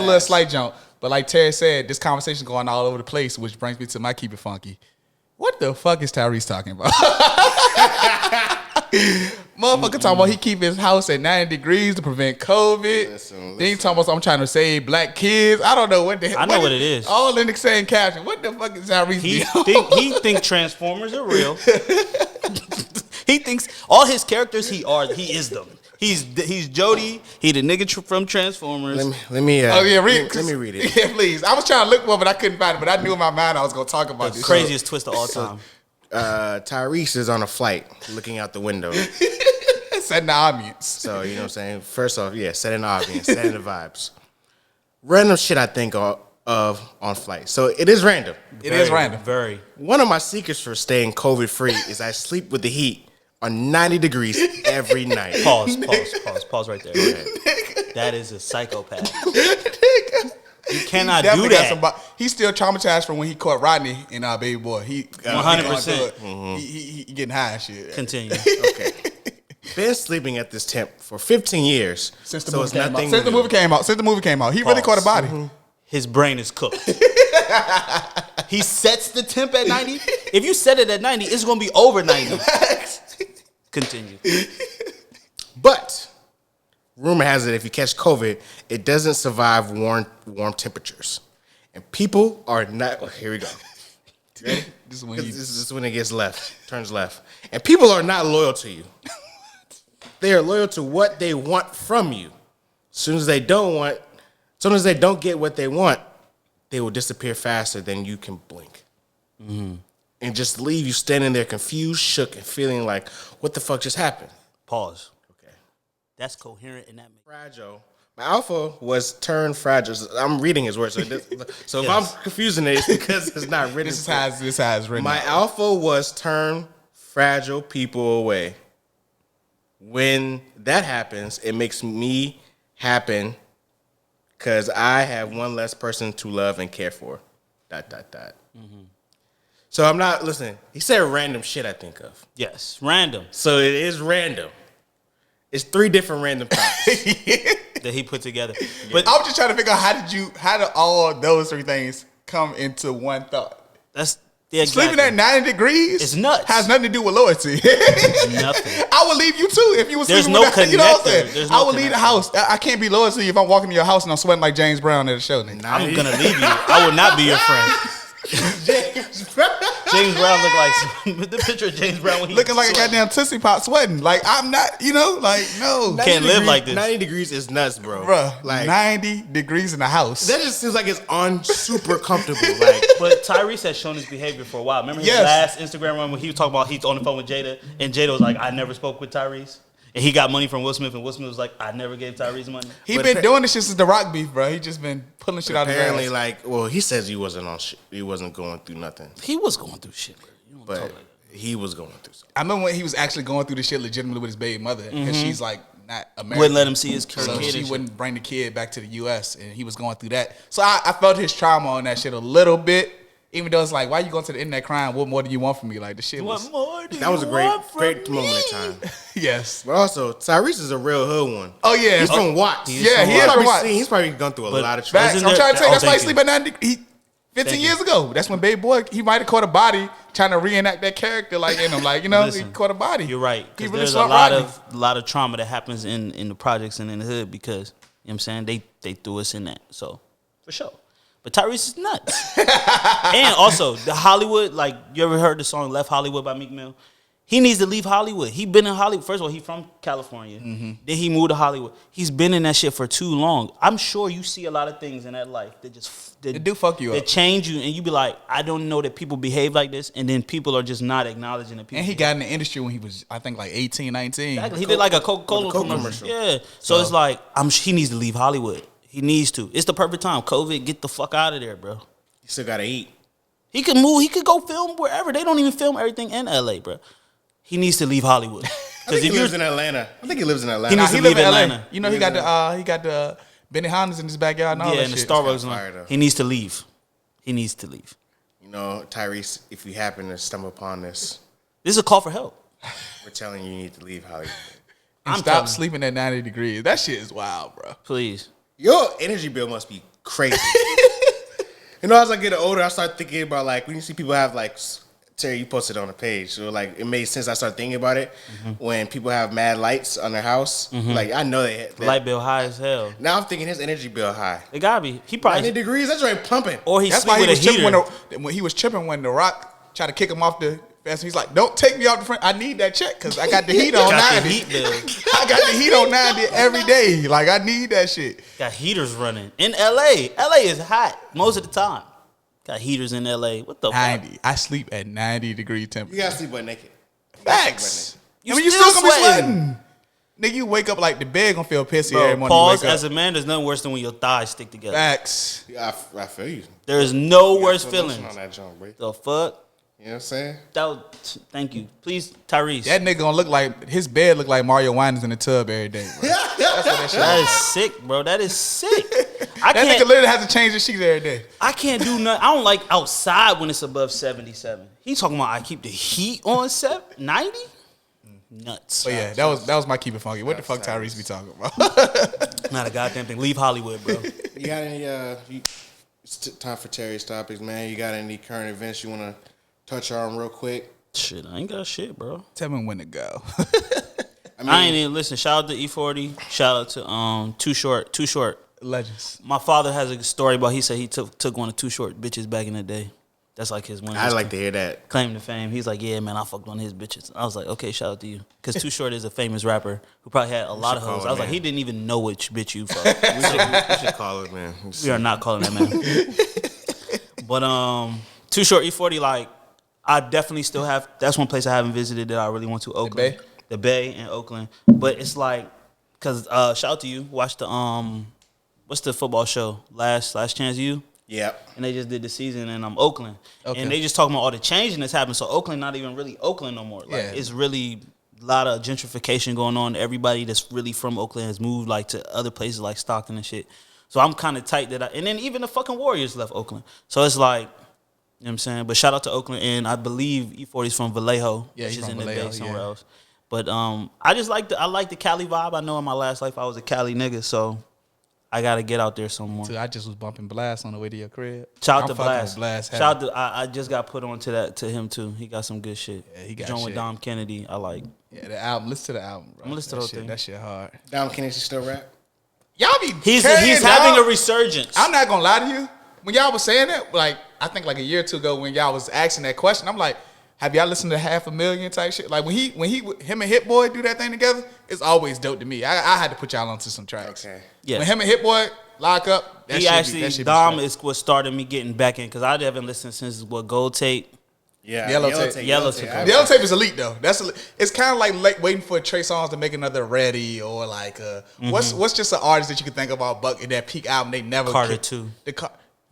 a little slight jump. But like Terry said, this conversation going all over the place, which brings me to my keep it funky. What the fuck is Tyrese talking about? Motherfucker talking about he keep his house at 90 degrees to prevent COVID. Listen. Then he talking about I'm trying to save black kids. I don't know what the hell. I know what it is. All in the same caption. What the fuck is Tyrese doing? He think Transformers are real. He thinks all his characters he is them. He's Jody. He the nigga from Transformers. Let me. Oh yeah, read. Let me read it. Yeah, please. I was trying to look for it, but I couldn't find it. But I knew in my mind I was gonna talk about this. Craziest twist of all time. Tyrese is on a flight, looking out the window. Setting the ambience. So you know what I'm saying. First off, yeah, setting the audience, setting the vibes. Random shit I think of on flight. So it is random. It is random. Very. One of my secrets for staying COVID free is I sleep with the heat on 90 degrees every night. Pause right there. That is a psychopath. You cannot do Definitely got that. some. He's still traumatized from when he caught Rodney in Baby Boy. He 100%. He getting high and shit. Continue. Okay. Been sleeping at this temp for 15 years. Since the so movie it's came out. nothing Since the new. movie came out. He really caught a body. His brain is cooked. He sets the temp at 90. If you set it at 90, it's going to be over 90. Continue. But rumor has it if you catch COVID, it doesn't survive warm temperatures. And people are not, here we go. Ready? This is when This he. is when it gets left, turns left. And people are not loyal to you. They are loyal to what they want from you. As soon as they don't get what they want, they will disappear faster than you can blink. And just leave you standing there confused, shook, and feeling like, what the fuck just happened? Pause. Okay. That's coherent and that makes Fragile. My alpha was turned fragile. I'm reading his words. So if Yes. I'm confusing it, it's because it's not written. This is how it's written. My alpha was turn fragile people away. When that happens, it makes me happen because I have one less person to love and care for. ... So I'm not listening. He said random shit I think of. yes, random So it is random. It's 3 different random thoughts. that he put together. But I was just trying to figure out how did all those 3 things come into one thought? that's yeah, Sleeping at 90 degrees It's nuts. has nothing to do with loyalty. nothing. I would leave you too if you was There's sleeping no with you know what I'm connector. saying? There's no I would leave the connector. house. I can't be loyal to you if I'm walking to your house and I'm sweating like James Brown at a show. Nigga. I'm gonna leave you. I will not be your friend. James Brown look like the picture of James Brown when he Looking like a sweating. goddamn Tootsie Pop sweating. Like I'm not, no. Can't live like this. 90 degrees is nuts, bro. Bruh, Like 90 degrees in the house. that just seems like it's on super comfortable. Like But Tyrese has shown his behavior for a while. Remember his Yes. last Instagram run when he was talking about he's on the phone with Jada, and Jada was like, "I never spoke with Tyrese," and he got money from Will Smith, and Will Smith was like, "I never gave Tyrese money." He But been appa- doing this shit since the Rock beef, bro. He just been pulling shit out of his apparently, ass. like, well, he says he wasn't on shit. He wasn't going through nothing, He was going through shit, bro. You don't talk but like that. he was going through something. I remember when he was actually going through this shit legitimately with his baby mother, because she's like not American. Wouldn't let him see his kid. So and she shit. wouldn't bring the kid back to the U.S. and he was going through that. So I felt his trauma on that shit a little bit. Even though it's like, why you going to the internet crying? What more do you want from me? Like the shit was. What more do That was a you great, want from great me? moment in time. Yes. But also, Tyrese is a real hood one. Oh yeah. He's from Watts. Yeah, he is He's from probably Watts. he's probably gone through a But lot of Facts. trouble. Isn't I'm there- trying to tell you, oh, that's why he thank sleep you. at 90. 15 Thank years ago. That's when Baby Boy, he might have caught a body trying to reenact that character like in him. Like, he Listen, caught a body. You're right. He Because really there's a slumped lot Rodney. of trauma that happens in the projects and in the hood because, you know what I'm saying, they threw us in that. So, for sure. But Tyrese is nuts. And also, the Hollywood, like, you ever heard the song Left Hollywood by Meek Mill? He needs to leave Hollywood. He been in Hollywood. First of all, he from California. Then he moved to Hollywood. He's been in that shit for too long. I'm sure you see a lot of things in that life that just They do fuck you that up. change you, and you be like, I don't know that people behave like this, and then people are just not acknowledging that people. And he got in the industry when he was, I think, like 18, 19. Exactly. He did like a Coca-Cola Coke commercial. commercial. Yeah. So it's like he needs to leave Hollywood. He needs to. It's the perfect time. COVID, get the fuck out of there, bro. You still gotta eat. He could move. He could go film wherever. They don't even film everything in LA, bro. He needs to leave Hollywood. I Because think if he you lives in Atlanta. I think he lives in Atlanta. He Nah, needs he to live leave in LA. Atlanta. You know, he got the Benny Hannas in his backyard and all yeah, that and the shit. Starbucks fire, line, though. he needs to leave. He needs to leave. You know, Tyrese, if you happen to stumble upon this, This is a call for help. we're telling you need to leave Hollywood. And I'm stop telling- sleeping at 90 degrees. That shit is wild, bro. Please. Your energy bill must be crazy. You know, as I get older, I start thinking about like when you see people have like Terry, you posted on the page, so like it made sense. I started thinking about it when people have mad lights on their house. Like I know they Light bill high as hell. Now I'm thinking his energy bill high. It gotta be. He 90 probably degrees, that's right pumping. or he That's sleep why he with was a tripping heater. when he was tripping when The Rock tried to kick him off the fence. He's like, "Don't take me off the front. I need that check because I got the heat on Got the 90. heat bill. I got the heat on 90 every day. Like I need that shit." Got heaters running in LA. LA is hot most of the time. Got heaters in LA. What the fuck? 90. I sleep at 90 degree You temperature. gotta sleep butt naked. Facts. You I mean, you still still gonna be sweating. sweating. Nigga, you wake up like the bed gonna feel pissy Bro, every morning. pause. You wake As up. a man, there's nothing worse than when your thighs stick together. Facts. Yeah, I feel you. There is no You worse gotta put lotion feelings. on that junk, bro. The fuck? You know what I'm saying? That was, thank you. Please, Tyrese. That nigga gonna look like his bed look like Mario Winans in the tub every day, bro. That's what that shit That is. is sick, bro. That is sick. I That nigga can't. literally has to change his sheets every day. I can't do nothing. I don't like outside when it's above 77. He talking about I keep the heat on 90. Nuts. But yeah, that was my keep it funky. What the fuck Tyrese be talking about? Not a goddamn thing. Leave Hollywood, bro. You got any? It's time for Terry's topics, man. You got any current events you want to touch on real quick? Shit, I ain't got shit, bro. Tell me when to go. I ain't even listen. Shout out to E40. Shout out to Too Short. Too Short. Legends. My father has a story about he said he took one of Too Short bitches back in the day. That's like his one. I'd like to hear that. Claim to fame. He's like, yeah, man, I fucked one of his bitches. I was like, okay, shout out to you. Because Too Short is a famous rapper who probably had a lot of call hoes. him, I was like, man. he didn't even know which bitch you fucked. We should call it, man. We are not calling that man. But Too Short E40, like, I definitely still have. That's one place I haven't visited that I really want to. Oakland, the Bay in Oakland. But it's like, cause shout out to you. Watch the what's the football show? Last Chance U. Yep. And they just did the season in Oakland. Okay. And they just talking about all the changing that's happened. So Oakland not even really Oakland no more. Like Yeah. it's really a lot of gentrification going on. Everybody that's really from Oakland has moved like to other places like Stockton and shit. So I'm kind of tight that and then even the fucking Warriors left Oakland. So it's like, you know what I'm saying? But shout out to Oakland, and I believe E40's from Vallejo, Yeah, which he's is from in the Vallejo, Bay somewhere yeah. else. But I just like I like the Cali vibe. I know in my last life I was a Cali nigga, so I gotta get out there some more. Dude, I just was bumping Blast on the way to your crib. Shout out I'm to fucking Blast. with Blast heavy. Shout out to I just got put on to him too. He got some good shit. Yeah, he got Joint with shit. Dom Kennedy. I like. Yeah, the album. Listen to the album, bro. I'ma listen to the That whole shit- thing. That shit hard. Dom Kennedy still rap? Y'all be He's carrying, having dog. a resurgence. I'm not gonna lie to you. When y'all was saying that, like I think like a year or two ago, when y'all was asking that question, I'm like, have y'all listened to 500,000 type shit? Like when him and Hit Boy do that thing together, it's always dope to me. I had to put y'all onto some tracks. Okay. Yes. When him and Hit Boy lock up, that He shit actually that shit be Dom straight. is what started me getting back in because I haven't listened since Gold Tape. Yeah. Yellow Tape. Yellow Tape. I- The Yellow Tape is elite though. It's kind of like waiting for Trey Songz to make another Ready or like what's just an artist that you can think about Buck in that peak album they never Carter could- 2.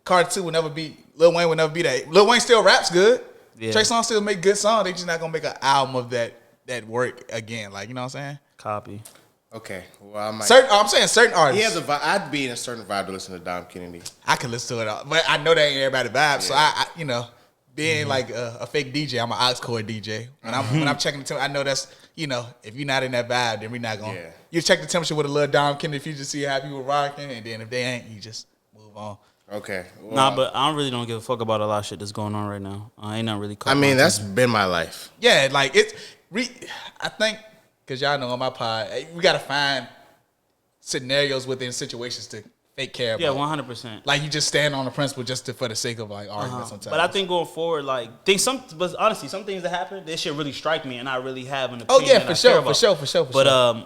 Carter 2 will never be Lil Wayne would never be that. Lil Wayne still raps good. Yeah. Trey Songz still make good songs. They just not gonna make an album of that work again. Like you know what I'm saying? Copy. Okay. Well, I might. I'm saying certain artists. He has a vibe. I'd be in a certain vibe to listen to Dom Kennedy. I can listen to it all, but I know that ain't everybody vibe. So I you know, being like a fake DJ, I'm an aux cord DJ. When I'm checking the temperature, I know that's if you're not in that vibe, then we're not gonna. Yeah. You check the temperature with a little Dom Kennedy if you just see how people rocking, and then if they ain't, you just move on. Okay. Well, Nah, but I really don't give a fuck about a lot of shit that's going on right now. I ain't not really. I mean, that's been my life. Yeah, like I think because y'all know on my pod, we gotta find scenarios within situations to fake care about. 100%. Like you just stand on the principle just for the sake of like argument sometimes. But I think going forward, like but honestly, some things that happen, this shit really strike me, and I really have an Oh opinion. yeah, that for I sure, care for about. sure.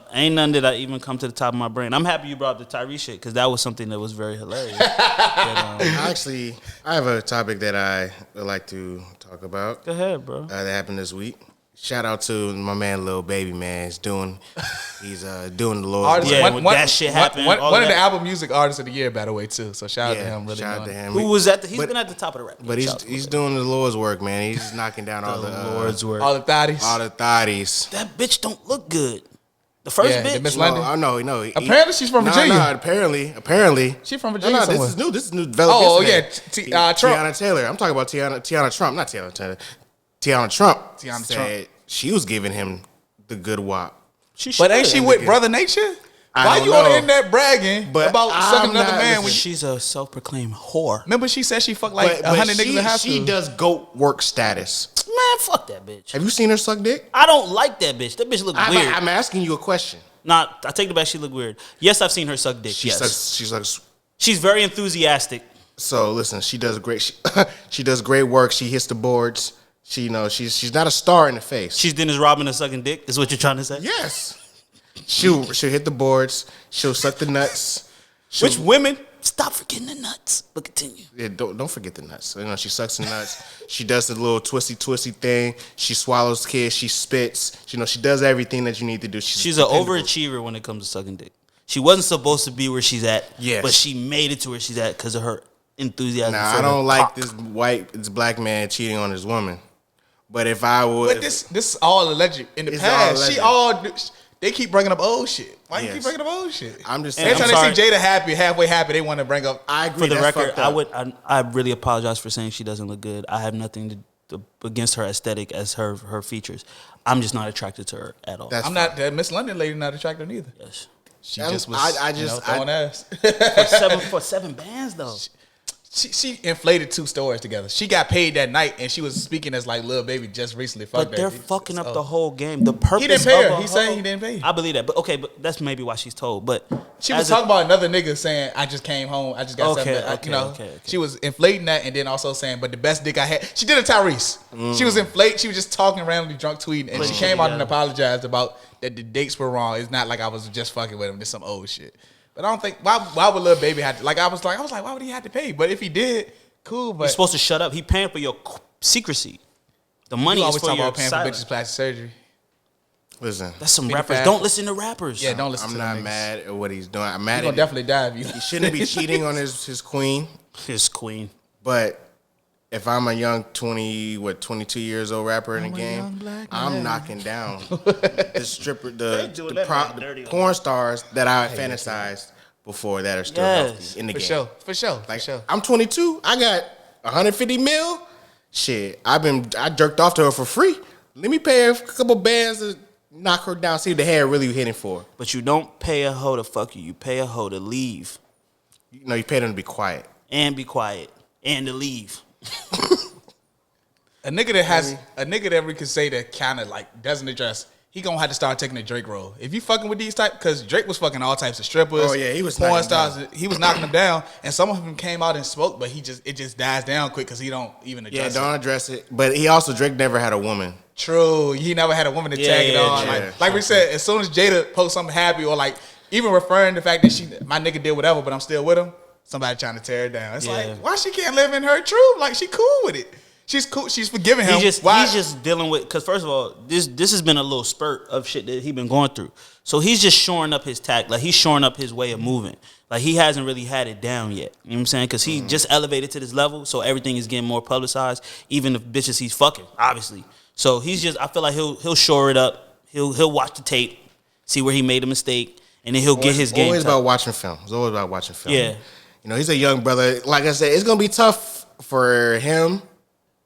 But ain't none that I even come to the top of my brain. I'm happy you brought up the Tyrese shit because that was something that was very hilarious. Actually, I have a topic that I would like to talk about Go ahead, bro. that happened this week. Shout out to my man, Lil Baby, man. He's doing the Lord's Artist- work. Yeah, when that shit happened, One all of that. the album music artists of the year, by the way, too. So shout out to him. Really shout out to doing it. him. Who was at he's But- been at the top of the rap. But he's doing the Lord's work, man. He's knocking down all the Lord's work. All the thotties. all the thotties. That bitch don't look good. The first Yeah, the bitch. Miss London. No. Apparently she's from Virginia. No, apparently. She from Virginia No, somewhere. this is new development. Oh, yesterday. yeah, Trump. Tiana Taylor. I'm talking about Tiana Trump, not Tiana Taylor. Tiana Trump Tiana said she was giving him the good wop. But ain't she with Brother Nature? Why don't you on the know. internet bragging But about I'm sucking another not- man? listen, When She's a self-proclaimed whore. remember she said she fucked like 100 niggas in high school. she does goat work status. Man, fuck that bitch. Have you seen her suck dick? I don't like that bitch. That bitch look weird. I'm asking you a question. Nah, I take it back. She look weird. Yes, I've seen her suck dick. She yes. sucks. She sucks. She's very enthusiastic. So listen, she does great. She does great work. She hits the boards. She's not a star in the face. She's Dennis Rodman of sucking dick. Is what you're trying to say? Yes. She'll hit the boards. She'll suck the nuts. Which women? Stop forgetting the nuts. But continue. Yeah, don't forget the nuts. She sucks the nuts. She does the little twisty thing. She swallows kids. She spits. She does everything that you need to do. She's an overachiever when it comes to sucking dick. She wasn't supposed to be where she's at. Yes. But she made it to where she's at because of her enthusiasm. Now for I don't the like cock. this black man cheating on his woman. But if I would, But this is all alleged. In the It's past, all they keep bringing up old shit. Why you Yes. keep bringing up old shit? I'm just And saying. Every I'm time they see Jada halfway happy, they want to bring up. I agree. For the that's record, fucked up. I really apologize for saying she doesn't look good. I have nothing to against her aesthetic as her features. I'm just not attracted to her at all. That's I'm not that Miss London lady. Not attractive either. yes. She I'm- just was. I just- throwing ass. For seven bands though. She inflated 2 stories together. She got paid that night, and she was speaking as like Lil Baby just recently. But they're fucking up the whole game. The purpose. He didn't pay her. Of He said he didn't pay her. I believe that, but okay, but that's maybe why she's told. But she was talking about another nigga saying, "I just came home. I just got something." Okay. She was inflating that, and then also saying, "But the best dick I had." She did a Tyrese. She was inflating. She was just talking randomly, drunk tweeting, and she came out and apologized about that the dates were wrong. It's not like I was just fucking with him. It's some old shit. But I don't think why would Lil Baby have to? Like I was like, why would he have to pay? But if he did. Cool, but you're supposed to shut up. He paying for your secrecy. The money is for your paying silence. for bitches plastic surgery. Listen, that's some rappers. Don't listen to rappers. Yeah, don't listen. I'm not mad at what he's doing. I'm mad. He's gonna definitely die if you. He shouldn't be cheating on his queen. His queen. But if I'm a young 22 years old rapper in the game, I'm knocking down the stripper, the porn stars that I fantasized before that are still healthy in the game. For sure. I'm 22. I got 150 mil. Shit, I jerked off to her for free. Let me pay her a couple bands to knock her down. See what the hair really hitting for. But you don't pay a hoe to fuck you. You pay a hoe to leave. You pay them to be quiet and to leave. A nigga that we could say that kind of like doesn't address. He gonna have to start taking the Drake role. If you fucking with these type, because Drake was fucking all types of strippers. Oh yeah, he was porn stars. He was knocking them down, and some of them came out and spoke, but it just dies down quick because he don't even address it. Yeah, don't address it. But Drake never had a woman. True, he never had a woman to tag it on. Like we said, as soon as Jada posts something happy or like even referring to the fact that my nigga did whatever, but I'm still with him. Somebody trying to tear it down. It's like why she can't live in her truth? Like she cool with it. She's cool. She's forgiving him. He's just dealing with, because first of all, this has been a little spurt of shit that he's been going through. So he's just shoring up his tact. Like he's shoring up his way of moving. Like he hasn't really had it down yet. You know what I'm saying? Because he just elevated to this level, so everything is getting more publicized. Even the bitches he's fucking, obviously. So I feel like he'll shore it up. He'll watch the tape, see where he made a mistake, and then he'll get his game. Always about watching film. It's always about watching film. Yeah. He's a young brother. Like I said, it's gonna be tough for him.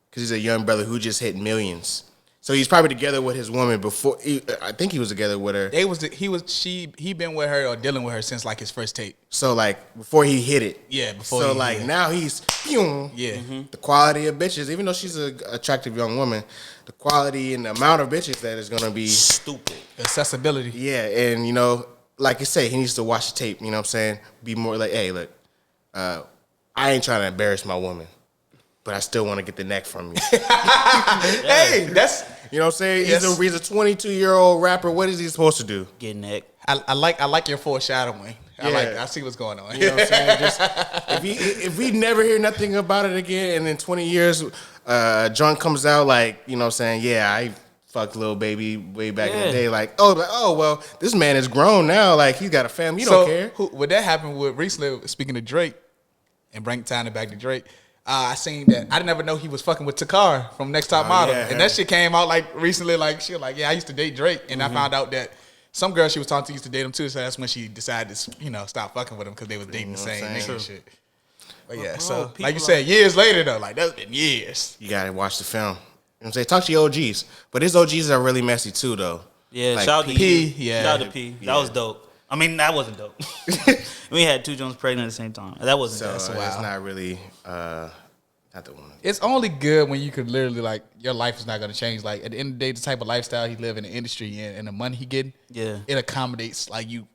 Because he's a young brother who just hit millions. So he's probably together with his woman before. I think he was together with her. He been with her or dealing with her since like his first tape. So like before he hit it. Yeah, before. So like now he's the quality of bitches. Even though she's an attractive young woman, the quality and the amount of bitches that is gonna be stupid. Accessibility. Yeah, and like you say, he needs to watch the tape. You know what I'm saying? Be more like, hey, look, I ain't trying to embarrass my woman. But I still want to get the neck from you. Hey, that's you know what I'm saying. Yes. He's a 22-year-old rapper. What is he supposed to do? Get neck. I like your foreshadowing. I see what's going on. You know what I'm saying? Just, if we never hear nothing about it again, and in 20 years, John comes out like, you know what I'm saying? Yeah, I fucked Lil Baby way back in the day. Like, well, this man is grown now. Like he's got a family. You don't care. Would that happen with recently? Speaking of Drake, and bring time back to Drake. I seen that. I didn't ever know he was fucking with Takar from Next Top Model. And that shit came out like recently. Like she was like, yeah, I used to date Drake. And I found out that some girl she was talking to used to date him too. So that's when she decided to, stop fucking with him because they was dating the same nigga and shit. But yeah, so like you said, years later though, like that's been years. You gotta watch the film. You know what I'm saying? Talk to your OGs. But his OGs are really messy too though. Yeah, like shout out to P. Yeah. Shout out to P. That was dope. I mean, that wasn't dope. We had 2 Jones pregnant at the same time. That wasn't dope. So it's not really not the one. It's only good when you could literally like your life is not gonna change. Like at the end of the day, the type of lifestyle he live in, the industry and the money he getting, it accommodates. Like you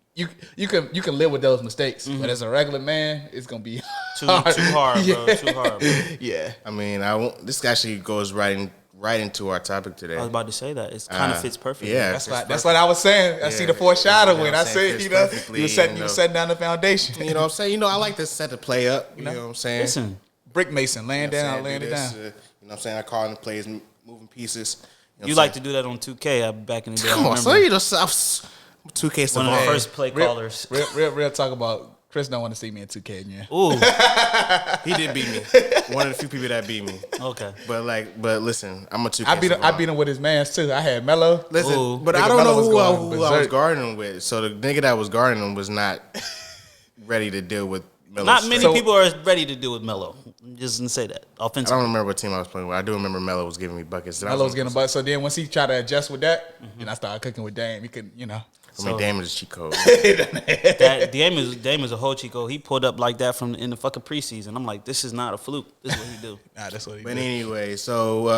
can live with those mistakes, but as a regular man, it's gonna be too hard, bro. Too hard, bro. Yeah. I mean, this actually goes right into our topic today. I was about to say that. It kind of fits perfectly. Yeah, that's what I was saying. I see the foreshadowing. You know I said, you were setting down the foundation. You know what I'm saying? I like to set the play up. You know what I'm saying? Listen. Brick Mason, laying it down. You know what I'm saying? I call in the plays, moving pieces. You like to do that on 2K back in the day. Come on, so I'm 2K one of the first play callers. Real talk about Chris don't want to see me in 2K again. Ooh. He did beat me. One of the few people that beat me. Okay. But listen, I'm a 2K. I beat him with his mans too. I had Mello. Listen, but I don't know who I was guarding him with. So the nigga that was guarding him was not ready to deal with Melo. Not many people are ready to deal with Melo. Just didn't say that. Offensively. I don't remember what team I was playing with. I do remember Melo was giving me buckets. Melo was getting buckets. So then once he tried to adjust with that, then I started cooking with Dame. He could, Dame is a cheat code. Dame is a whole cheat code. He pulled up like that in the fucking preseason. I'm like, this is not a fluke. This is what he do. Nah, that's what he But did. anyway, so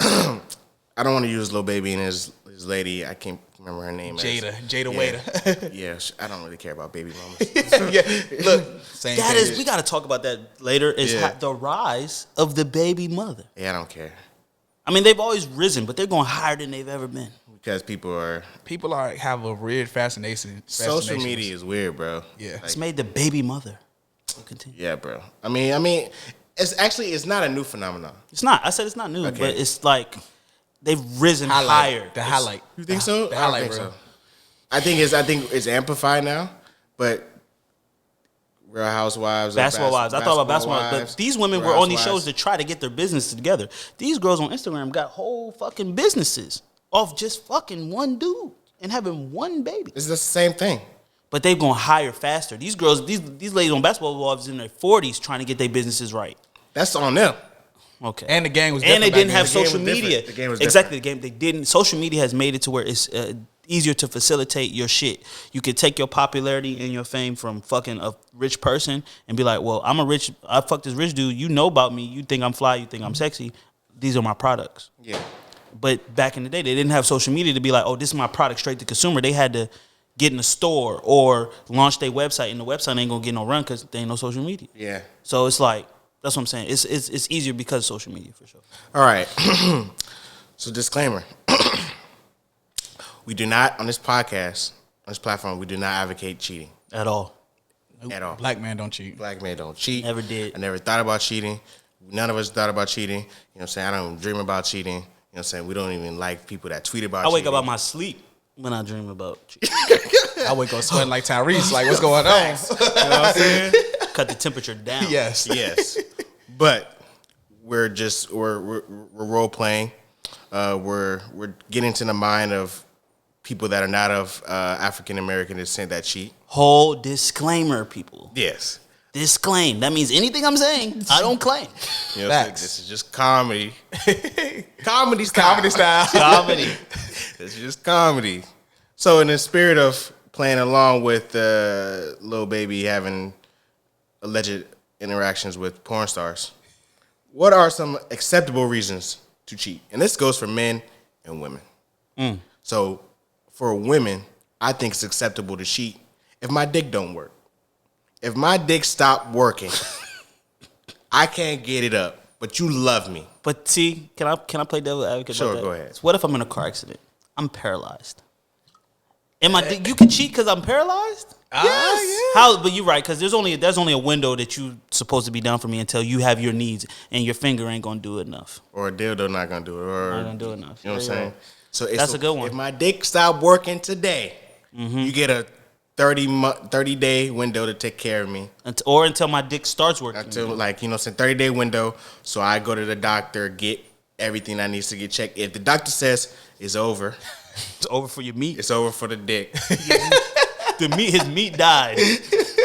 I don't want to use Lil Baby and his lady. I can't remember her name. Jada Waiter. Yeah, I don't really care about baby mamas. Yeah, look, same That page. is, we got to talk about that later. Is Yeah. the rise of the baby mother. Yeah, I don't care I mean, they've always risen, but they're going higher than they've ever been. because people have a weird fascination. social media is weird, bro. Yeah. It's made the baby mother. Continue. Yeah, bro. I mean, it's not a new phenomenon. It's not. I said it's not new, Okay. but it's like they've risen higher. The highlight. You think so? The I don't highlight, think bro. so. I think it's amplified now, but Real Housewives, Basketball wives. I thought about basketball wives, Wives, but these women Real were on these Housewives. shows to try to get their business together. These girls on Instagram got whole fucking businesses off just fucking one dude and having one baby. It's the same thing. But they've gone higher faster. These girls, these ladies on basketball wives in their 40s trying to get their businesses right. That's on them. Okay. And the game was And they different didn't back have The game social was different. media. The game was exactly. The game they didn't. Social media has made it to where it's easier to facilitate your shit. You could take your popularity and your fame from fucking a rich person and be like, well, I fucked this rich dude. You know about me. You think I'm fly. You think I'm sexy. These are my products. Yeah. But back in the day, they didn't have social media to be like, oh, this is my product straight to consumer. They had to get in the store or launch their website, and the website ain't gonna get no run because there ain't no social media. Yeah. So it's like, that's what I'm saying. It's easier because of social media for sure. All right. So disclaimer. We do not, on this podcast, on this platform, we do not advocate cheating At all. at all. Black man don't cheat. Black men don't cheat. Never did. I never thought about cheating. None of us thought about cheating. You know what I'm saying? I don't dream about cheating. You know what I'm saying? We don't even like people that tweet about I wake cheating. up out my sleep when I dream about cheating. I wake up sweating like Tyrese. Like, what's going on? You know what I'm saying? Cut the temperature down. Yes. Yes. But we're role playing. We're getting to the mind of people that are not of African American descent that cheat. Whole disclaimer, people. Yes. Disclaim. That means anything I'm saying, I don't claim. You know, Facts. this is just comedy. Comedy style. Comedy style. Comedy. This is just comedy. So in the spirit of playing along with Lil Baby having alleged interactions with porn stars, what are some acceptable reasons to cheat? And this goes for men and women. So for women, I think it's acceptable to cheat if my dick don't work. If my dick stopped working, I can't get it up, but you love me. But see, can I play devil's advocate? Sure, about that? go ahead. So what if I'm in a car accident? I'm paralyzed. You can cheat because I'm paralyzed? Yes. How? But you're right, because there's only a window that you supposed to be down for me until you have your needs, and your finger ain't gonna do it enough. Or a dildo not gonna do it. Or Not gonna do it enough. You know what I'm Yeah, saying? So That's a good one. If my dick stopped working today, you get a 30-day window to take care of me. Or until my dick starts working. Until, like, you know, it's a 30-day window. So I go to the doctor, get everything that needs to get checked. If the doctor says it's over, It's over for your meat. it's over for the dick. His meat died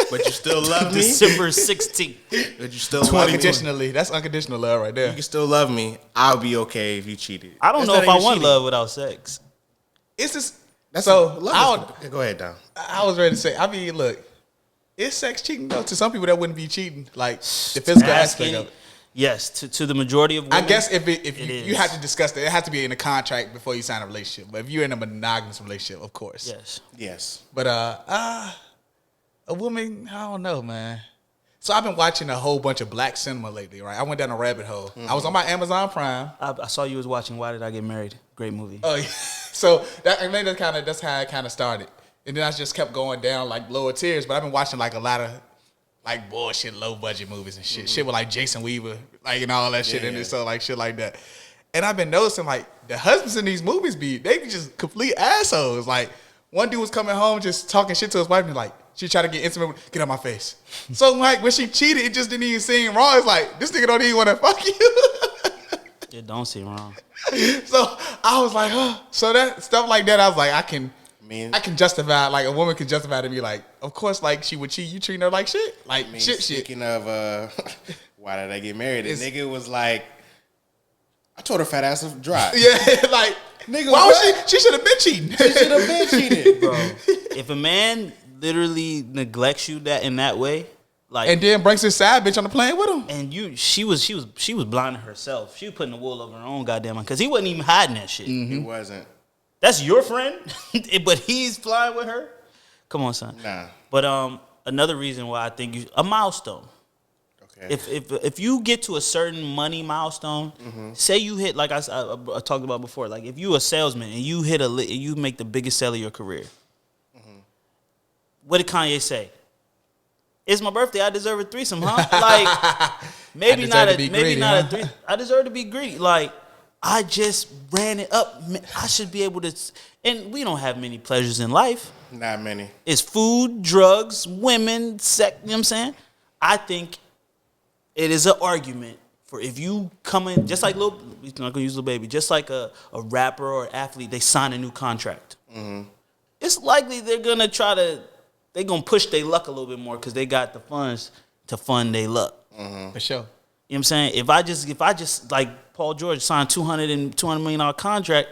But you still love me. December 16th. But you still love me. Unconditionally. That's unconditional love right there. You can still love me. I'll be okay if you cheated. I don't That's know not if I even want cheating. love without sex. It's just That's so. love is- go ahead, Don. I was ready to say. I mean, look, is sex cheating though? To some people, that wouldn't be cheating. Like the physical aspect of it. Yes, to the majority of women. I guess if It you is. have to discuss that, it has to be in a contract before you sign a relationship. But if you're in a monogamous relationship, of course. Yes. Yes. But a woman, I don't know, man. So I've been watching a whole bunch of black cinema lately, right? I went down a rabbit hole. I was on my Amazon Prime. I saw you was watching Why Did I Get Married? Great movie. Oh, yeah. So that's how it kind of started, and then I just kept going down like lower tiers. But I've been watching like a lot of like bullshit, low budget movies and shit. Shit with like Jason Weaver, like and all that shit in it. So like shit like that. And I've been noticing like the husbands in these movies they be just complete assholes. Like one dude was coming home just talking shit to his wife and like she tried to get intimate with, get out my face. So like when she cheated, it just didn't even seem wrong. It's like this nigga don't even want to fuck you. It don't seem wrong. So I was like, huh. So that stuff like that, I was like, I can mean- justify, like a woman can justify to be like, of course, like she would cheat, you treating her like shit, like shit. Speaking of why did I get married? The nigga was like, I told her fat ass to drive. Yeah, like Nigga, why what? was she should have been cheating. She should have been cheated. Bro, if a man literally neglects you that in that way, like, And then brings his side bitch on the plane with him. and she was blinding herself. She was putting the wool over her own goddamn mind because he wasn't even hiding that shit. He wasn't. That's your friend, but he's flying with her. Come on, son. Nah. But another reason why I think a milestone. Okay. If you get to a certain money milestone, say you hit, like I talked about before, like if you a salesman and you hit you make the biggest sale of your career. What did Kanye say? It's my birthday. I deserve a threesome, huh? Like maybe not a threesome. I deserve to be greedy. Like I just ran it up. I should be able to. And we don't have many pleasures in life. Not many. It's food, drugs, women, sex. You know what I'm saying? I think it is an argument for if you come in, just like we're not gonna use Lil Baby, just like a rapper or athlete, they sign a new contract. It's likely they're gonna push their luck a little bit more because they got the funds to fund their luck. For sure. You know what I'm saying? If I just like Paul George signed $200 million contract,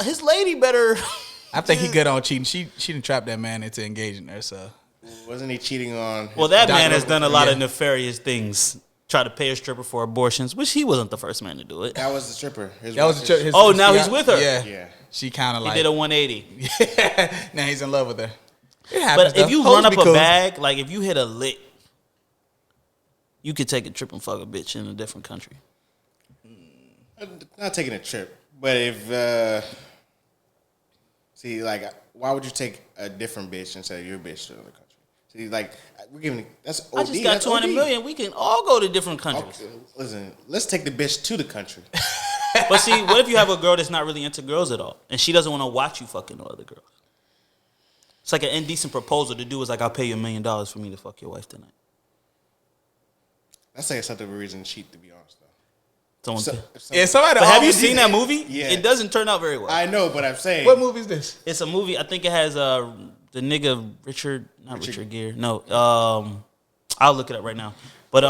his lady better. I think he good on cheating. She didn't trap that man into engaging her, so. Wasn't he cheating on? Well, that Doc man has done a lot of yeah. nefarious things. Try to pay a stripper for abortions, which he wasn't the first man to do it. That was the stripper. That was his, Now he's with her. Yeah. Yeah. She kind of He like. did a 180. Now he's in love with her. It happens, But if though. you Hoes run up be a cool. bag, like if you hit a lick, you could take a trip and fuck a bitch in a different country. Not taking a trip, but if see, like, why would you take a different bitch instead of your bitch to another country? See, like, we're giving that's OD. I just got that's 200 OD. million. We can all go to different countries. Okay, listen, let's take the bitch to the country. But see, what if you have a girl that's not really into girls at all, and she doesn't want to watch you fucking no other girls? It's like an indecent proposal to do is like, I'll pay you $1 million for me to fuck your wife tonight. That's like something of a reason to cheat, to be honest, though. Someone, Yeah, somebody. but have you always- seen that movie? Yeah. It doesn't turn out very well. I know, but I'm saying. What movie is this? It's a movie. I think it has the nigga Richard Gere. No, I'll look it up right now. But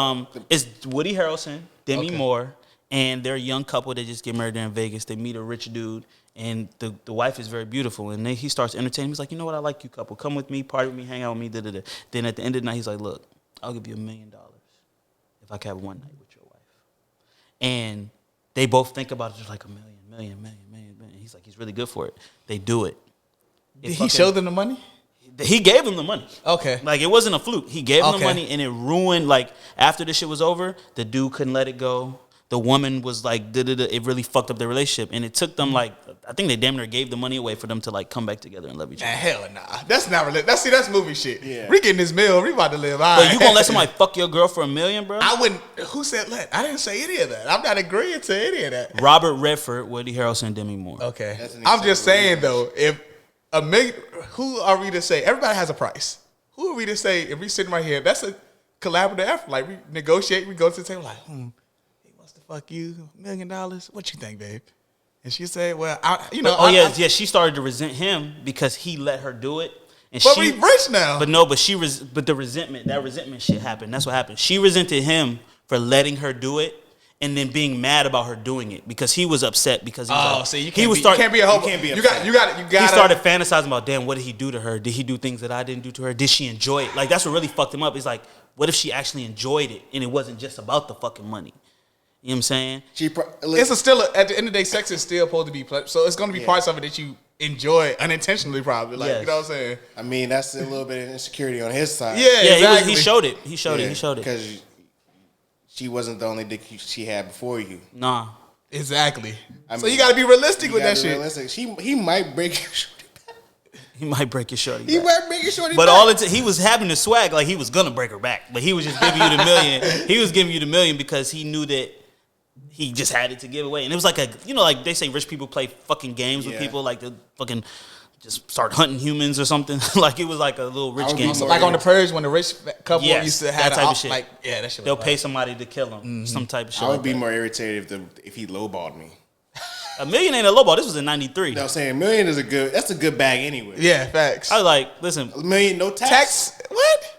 it's Woody Harrelson, Demi Moore, and they're a young couple that just get married there in Vegas. They meet a rich dude, and the wife is very beautiful. And he starts entertaining. He's like, you know what? I like you, couple. Come with me, party with me, hang out with me. Da-da-da. Then at the end of the night, he's like, look, I'll give you $1 million if I can have one night with your wife. And they both think about it just like $1 million. He's like, he's really good for it. They do it. Did he show them the money? He gave them the money. Okay. Like, it wasn't a fluke. He gave them the Okay. money, and it ruined, like, after this shit was over, the dude couldn't let it go. The woman was like, it really fucked up their relationship. And it took them, like, I think they damn near gave the money away for them to, like, come back together and love each Nah, other. hell nah. That's not really. That's movie shit. Yeah. We getting this meal. We about to live. All But right. you gonna let somebody fuck your girl for $1 million, bro? I wouldn't. Who said let? I didn't say any of that. I'm not agreeing to any of that. Robert Redford, Woody Harrelson, and Demi Moore. Okay. That's an I'm just example. saying though, if $1 million, who are we to say? Everybody has a price. Who are we to say if we sitting right here? That's a collaborative effort. Like we negotiate. We go to the table like, he wants to fuck you $1 million. What you think, babe? And she said, well, Yeah. She started to resent him because he let her do it. And But she, we rich now. But no, but the resentment shit happened. That's what happened. She resented him for letting her do it and then being mad about her doing it because he was upset because he was so you he can't be a hope. you can't be You got. he started fantasizing about, damn, what did he do to her? Did he do things that I didn't do to her? Did she enjoy it? Like, that's what really fucked him up. It's like, what if she actually enjoyed it and it wasn't just about the fucking money? You know what I'm saying? At the end of the day, sex is still supposed to be pleasure. So it's going to be parts of it that you enjoy unintentionally, probably. Like, Yes. you know what I'm saying? I mean, that's a little bit of insecurity on his side. Yeah, Yeah, exactly. he showed it. He showed it. Because she wasn't the only dick she had before you. Nah. Exactly. I So mean, you got to be realistic You with gotta that be shit. realistic. He might break your shorty back. He might break your shorty He back. might break your shorty But back. he was having the swag like he was gonna break her back, but he was just giving you the $1 million. He was giving you the $1 million because he knew that he just had it to give away, and it was like like they say, rich people play fucking games with Yeah. people, like they fucking just start hunting humans or something. Like it was like a little rich would be game. more- Like on the Purge when the rich couple Yes, used to that have type of shit. Like, yeah, that shit was They'll wild. pay somebody to kill him, some type of shit. I would like be that. more irritated if he lowballed me. $1 million ain't a low ball. This was in '93. No, I'm saying $1 million is that's a good bag anyway. Yeah, facts. I was like, listen, $1 million, no tax. Tax? What?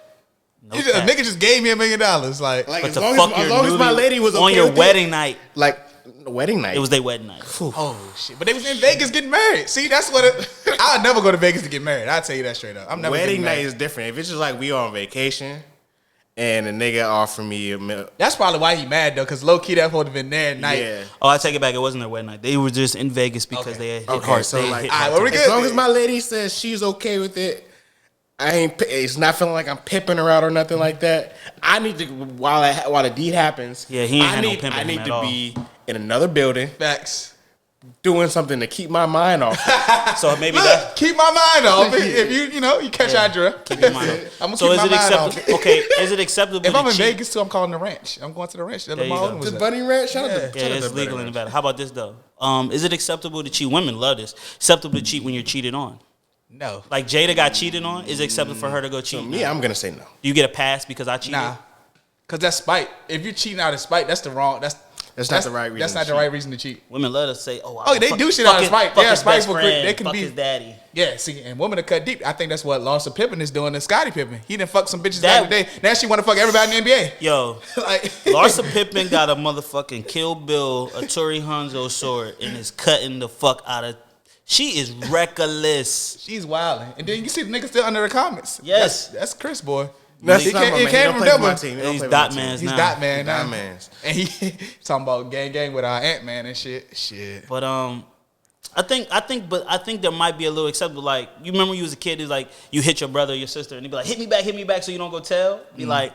no A nigga tax. just gave me $1 million. Like, Like But as to long fuck as your my newly- lady was okay on your with it, wedding night. like The wedding night. It was their wedding night. Oh shit! But they was in Vegas getting married. See, that's what I'll never go to Vegas to get married. I'll tell you that straight up. I'm never Wedding getting night married. is different. If it's just like we on vacation and a nigga offer me a meal. That's probably why he mad though, because low key that would have been there at night. Yeah. Oh, I take it back. It wasn't their wedding night. They were just in Vegas because they had hit Okay, hard. so They like, hit all right, hard well, we time. as good. long as my lady says she's okay with it, it's not feeling like I'm pimping her out or nothing like that. I need to while the deed happens. Yeah, he ain't had no I pimping him need at to all. be in another building Facts. doing something to keep my mind off. So maybe Look, that. keep my mind off. If you catch our drift. Keep your mind off. I'm gonna So keep is my it mind acceptable? off. Okay, is it acceptable? If to I'm in cheat? Vegas too, I'm calling the ranch. I'm going to the ranch. There you go. The bunny ranch. Shout out to Yeah, it's legal in Nevada. How about this though? Is it acceptable to cheat? Women love this. Acceptable to cheat when you're cheated on? No. Like Jada got cheated on. Is it acceptable for her to go cheat? Me, I'm gonna say no. Do you get a pass because I cheated? Nah. Cause that's spite. If you're cheating out of spite, that's the wrong. That's not the right reason That's to not the cheat. right reason to cheat. Women love to say, "Oh, Oh, they do shit out of spite. They are spiteful. They can fuck be his daddy." Yeah, see, and women are cut deep. I think that's what Larsa Pippen is doing to Scottie Pippen. He done fuck some bitches That- the other day. Now she want to fuck everybody in the NBA. Yo, Like, Larsa Pippen got a motherfucking Kill Bill, a Tori Hanzo sword, and is cutting the fuck out of. She is reckless. she's wilding. And then you see the nigga still under the comments. Yes. That's Chris, boy. That's He not can't- my he man. can't He don't play for my remember. team. He don't He's play for dot my team. man's He's now. dot man now. Dot mans. And he talking about gang with our Ant-Man and shit. Shit. But I think there might be a little acceptable. Like you remember when you was a kid, it's like you hit your brother or your sister, and they be like, hit me back, so you don't go tell. Be like,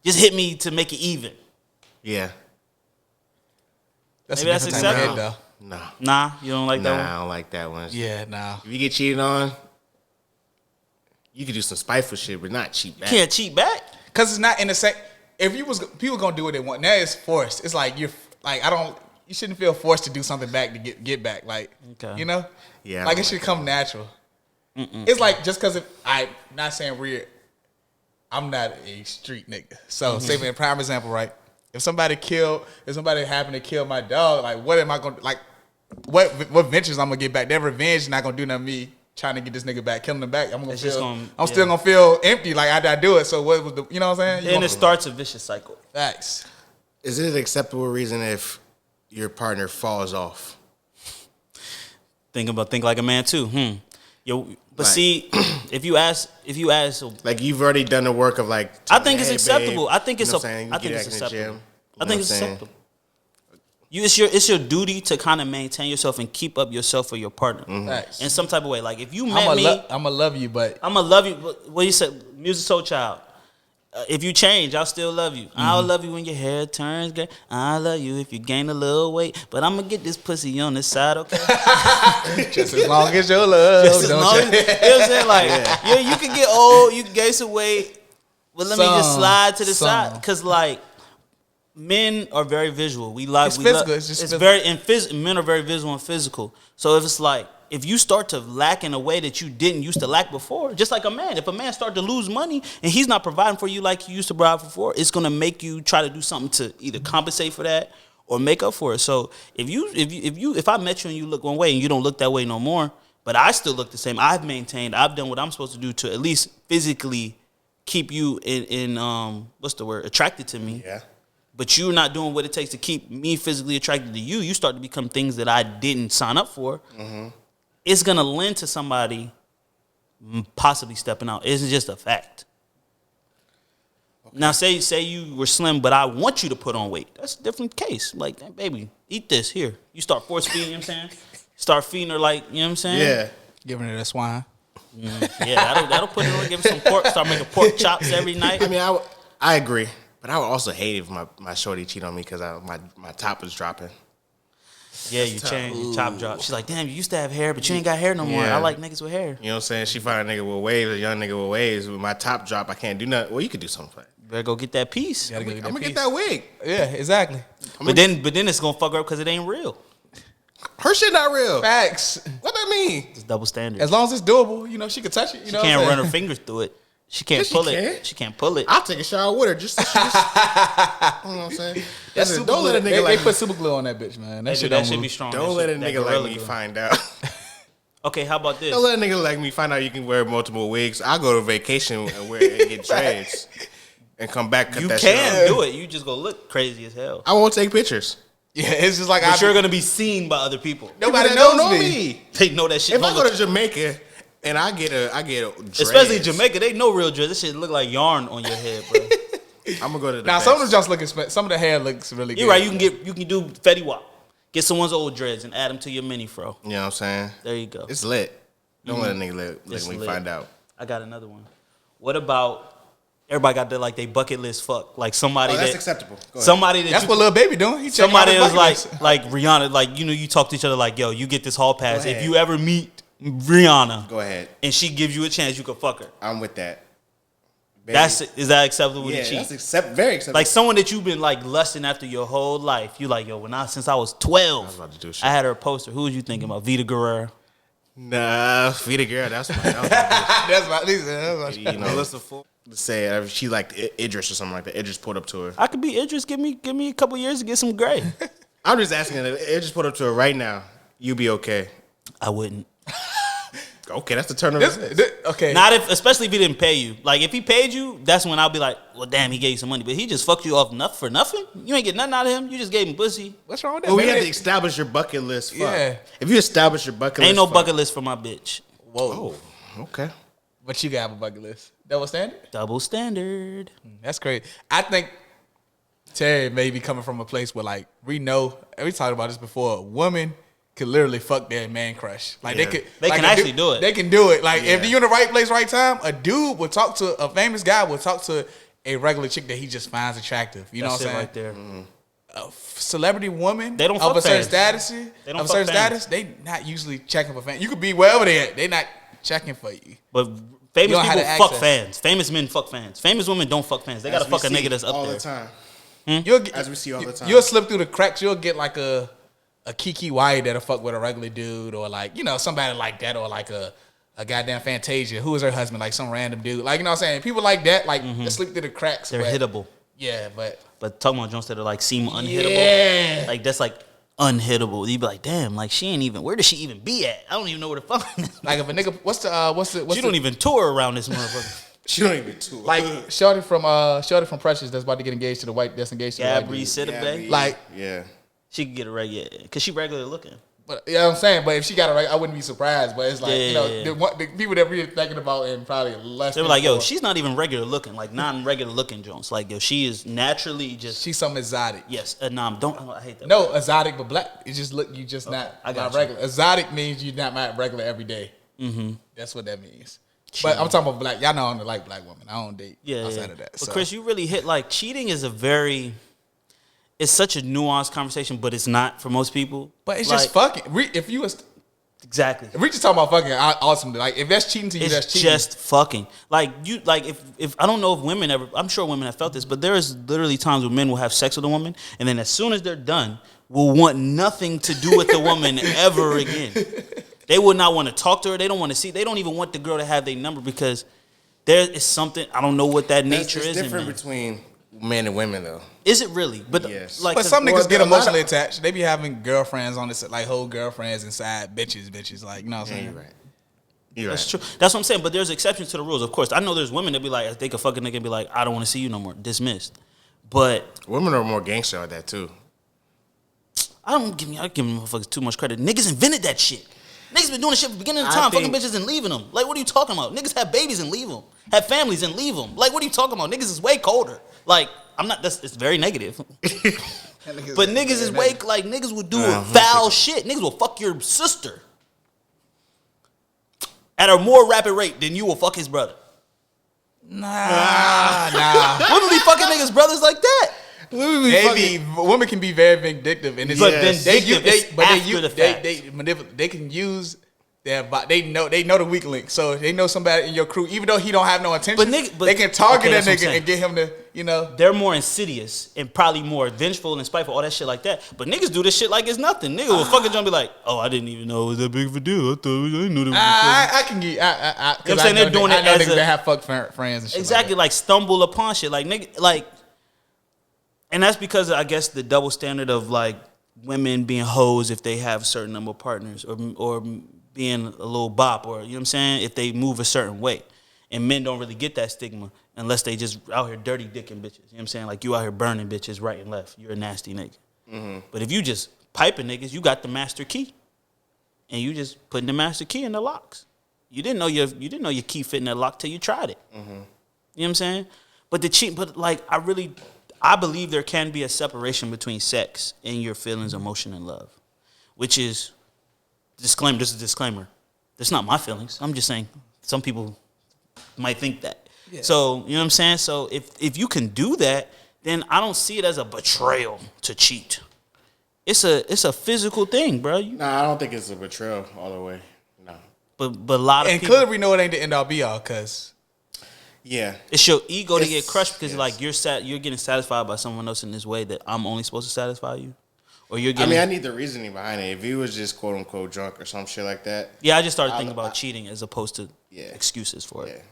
just hit me to make it even. Yeah. That's Maybe a that's different type of acceptable. head, though. No. Nah, you don't like that Nah, one. I don't like that one. Yeah, nah. If you get cheated on, you could do some spiteful shit, but not cheat back. Can't cheat back. Cause it's not in the same. If you was people gonna do what they want, now it's forced. It's like you're like You shouldn't feel forced to do something back to get back. Like Okay. you know, Yeah, I like don't it should like come natural. It's like just cause I'm not saying I'm not a street nigga. So say for a prime example, right? If somebody happened to kill my dog, like what am I gonna like? What ventures I'm gonna get back? That revenge is not gonna do nothing to me. Trying to get this nigga back, killing him back. I'm still gonna feel empty. Like I do it. So what was the? You know what I'm saying? Then it starts a vicious cycle. Facts. Is it an acceptable reason if your partner falls off? Think like a man too. Yo, but Like- see, if you ask, Like you've already done the work of like. I think it's hey, acceptable. babe, I think you it's know what I'm saying? I think Get it's back in the acceptable. gym, I you think know it's what I'm saying? acceptable. It's your duty to kind of maintain yourself and keep up yourself for your partner Facts. in some type of way. Like if you met me, I'ma love you, but I'm gonna love you. What you said, music soul child. If you change, I'll still love you. I'll love you when your hair turns gray. I love you if you gain a little weight. But I'm gonna get this pussy on this side, okay? just as long as your love, Just as don't long you? as, you know what I'm saying? Like, yeah, you can get old, you can gain some weight, but let me just Some, slide to the some. side. Because, like, men are very visual. We like It's we physical. Love, It's just it's physical. very men are very visual and physical. So if it's like if you start to lack in a way that you didn't used to lack before, just like a man, if a man start to lose money and he's not providing for you like he used to provide before, it's gonna make you try to do something to either compensate for that or make up for it. So if I met you and you look one way and you don't look that way no more, but I still look the same, I've done what I'm supposed to do to at least physically keep you in attracted to me. Yeah. But you're not doing what it takes to keep me physically attracted to you. You start to become things that I didn't sign up for. It's gonna lend to somebody possibly stepping out. It's just a fact. Okay. Now, say you were slim, but I want you to put on weight. That's a different case. Like, hey, baby, eat this here. You start force feeding. You know what I'm saying? Start feeding her like, you know what I'm saying? Yeah. Giving her that swine. Yeah, that'll put her on. Give her some pork. Start making pork chops every night. I mean, I agree, but I would also hate if my shorty cheat on me because my top was dropping. Yeah, you change your top drop. She's like, damn, you used to have hair, but you ain't got hair no more. Yeah. I like niggas with hair. You know what I'm saying? She find a nigga with waves, a young nigga with waves. With my top drop, I can't do nothing. Well, you could do something for that. Better go get that piece. Gotta go I'm get gonna that get piece. that wig. Yeah, exactly. But then it's gonna fuck her up because it ain't real. Her shit not real. Facts. What that mean? It's double standard. As long as it's doable, you know, she can touch it. You She know, can't what I'm run her saying? fingers through it. She can't Yes, she pull can. it. She can't pull it. I'll take a shower with her just to you know what I'm saying? That's Listen, super don't glue. let a nigga They like put super glue on that bitch, man. That shit that don't should move. be strong. don't let a nigga like me find out. Okay, how about this? Don't let a nigga like me find out you can wear multiple wigs. I'll go to vacation and get dreads and come back cut You that shit can off. do it. You just gonna look crazy as hell. I won't take pictures. Yeah, it's just like But you're gonna be seen by other people. nobody People that knows don't know me. They know that shit. If I don't go look- to Jamaica and I get a dreads, especially Jamaica, they know real dreads. This shit look like yarn on your head, bro. I'm gonna go to the Now best. some of them just look some of the hair looks really good. You're right. You can do Fetty Wap. Get someone's old dreads and add them to your mini fro. You know what I'm saying? There you go. It's lit. Don't let a nigga live It's when you lit. find out. I got another one. What about everybody got they bucket list fuck like somebody Oh, that's that acceptable. Go ahead. somebody that That's you, what Lil Baby doing. He checking somebody out that his was bucket like list. Rihanna, like you talk to each other like, yo, you get this hall pass. Go If ahead. you ever meet Rihanna Go ahead. and she gives you a chance, you could fuck her. I'm with that. Baby. Is that acceptable yeah, to cheat? that's very acceptable. Like someone that you've been like lusting after your whole life. You like, yo, since I was 12, I was about to do shit. I had her poster. Who was you thinking about? Vita Guerrero. Nah, feed a girl. That's my. That's my You know, let's say she liked Idris or something like that. Idris pulled up to her. I could be Idris. Give me a couple years to get some gray. I'm just asking her. Idris pulled up to her right now. You be okay? I wouldn't. Okay, that's the turn of okay. Not especially if he didn't pay you. Like if he paid you, that's when I'll be like, well, damn, he gave you some money, but he just fucked you off for nothing. You ain't get nothing out of him. You just gave him pussy. What's wrong with that? Well, we Maybe have to establish your bucket list. Fuck. Yeah. If you establish your bucket list, Ain't no fuck. bucket list for my bitch. Whoa. Oh, okay. But you got a bucket list. Double standard? Double standard. That's crazy. I think Terry may be coming from a place where like we talked about this before. A woman could literally fuck their man crush. Like Yeah. They like can a actually dude- do it. They can do it. Like if Yeah. you're in the right place, right time, a dude will talk to a famous guy will talk to a regular chick that he just finds attractive. You That's know it what I'm saying? right there. Celebrity woman They don't of fuck a certain fans. status, They don't of a fuck certain fans. status, they not usually checking for fans. You could be wherever they at, they not checking for you. But You famous don't have people the fuck access. fans. Famous men fuck fans. Famous women don't fuck fans. They gotta As we fuck a see nigga that's up all there. the time. You'll get, As we see all the time. You'll slip through the cracks. You'll get like a Kiki Wyatt that'll fuck with a regular dude, or like somebody like that, or like a goddamn Fantasia. Who is her husband? Like some random dude. Like you know what I'm saying? People like that, like they slip through the cracks. They're hittable. Yeah, but But talking about Jones that are like seem unhittable. yeah. Like that's like unhittable. You'd be like, damn, like she ain't even. Where does she even be at? I don't even know where the fuck. Like if a nigga, what's She the don't even tour around this motherfucker. She don't even tour. like Shorty from Precious that's about to get engaged to the white that's engaged to the white Gabri dude. Sidibe. Like yeah. She could get a regular, cause she regular looking. But you know what I'm saying? But if she got it right, I wouldn't be surprised. But it's like, Yeah. the people that we're thinking about in probably less They were than like, yo, four, she's not even regular looking, like non-regular looking Jones. Like, yo, she is naturally just she's something exotic. yes. Don't I hate that. No, exotic but black. It just look you just not I got not you. regular. Exotic means you're not regular every day. Mm-hmm. That's what that means. But I'm talking about black. Y'all know I don't like black women. I don't date outside of that. But So. Chris, you really hit like cheating is it's such a nuanced conversation, but it's not for most people. But it's Like, just fucking. If you was exactly. if we just talking about fucking, awesome. Like if that's cheating to you, that's It's cheating. just fucking. Like you, like if I don't know if women ever. I'm sure women have felt this, but there is literally times when men will have sex with a woman, and then as soon as they're done, will want nothing to do with the woman ever again. They would not want to talk to her. They don't want to see. They don't even want the girl to have their number because there is something I don't know what that nature It's is. in different men. between men and women, though. Is it really? But Yes. like, But some Well, niggas get a lot emotionally of- attached. They be having girlfriends on this, like whole girlfriends inside bitches. Like you know what I'm Yeah, saying? you're right. You're that's right. true. That's what I'm saying. But there's exceptions to the rules. Of course, I know there's women that be like, they could fuck a nigga and be like, I don't want to see you no more, dismissed. But Women are more gangster at that too. I give them motherfuckers too much credit. Niggas invented that shit. Niggas been doing this shit from the beginning of the I time, think- fucking bitches and leaving them. Like, what are you talking about? Niggas have babies and leave them. Have families and leave them. Like, what are you talking about? Niggas is way colder. Like, it's very negative. But niggas is way, like, niggas will do foul shit. Niggas will fuck your sister at a more rapid rate than you will fuck his brother. Nah. Women be fucking niggas brothers like that. Women can be very vindictive, and it's But they vindictive, they can use their they know the weak link, so they know somebody in your crew, even though he don't have no intention. but- they can target okay, that's that what I'm nigga saying. and get him to They're more insidious and probably more vengeful and spiteful, all that shit like that. But niggas do this shit like it's nothing. Nigga will fucking jump and be like, oh, I didn't even know it was that big of a deal. I didn't know that was I can get. You know what I'm saying? I know They're doing I it know as niggas a- that have fuck friends and shit. exactly Like like stumble upon shit. Like nigga, like, and that's because I guess the double standard of like women being hoes if they have a certain number of partners or being a little bop or you know what I'm saying if they move a certain way, and men don't really get that stigma unless they just out here dirty dicking bitches. You know what I'm saying? Like you out here burning bitches right and left. You're a nasty nigga. But if you just piping niggas, you got the master key, and you just putting the master key in the locks. You didn't know your key fit in that lock till you tried it. You know what I'm saying? But like I believe there can be a separation between sex and your feelings, emotion, and love, which is disclaimer. This is a disclaimer. That's not my feelings. I'm just saying some people might think that. Yeah. So you know what I'm saying. So if you can do that, then I don't see it as a betrayal to cheat. It's a physical thing, bro. Nah, I don't think it's a betrayal all the way. No. But a lot of and people, clearly we know it ain't the end all be all, cause it's your ego to get crushed because like you're getting satisfied by someone else in this way that I'm only supposed to satisfy you, or you're getting. I need the reasoning behind it. If he was just quote unquote drunk or some shit like that. Yeah, I just started thinking about cheating as opposed to excuses for it.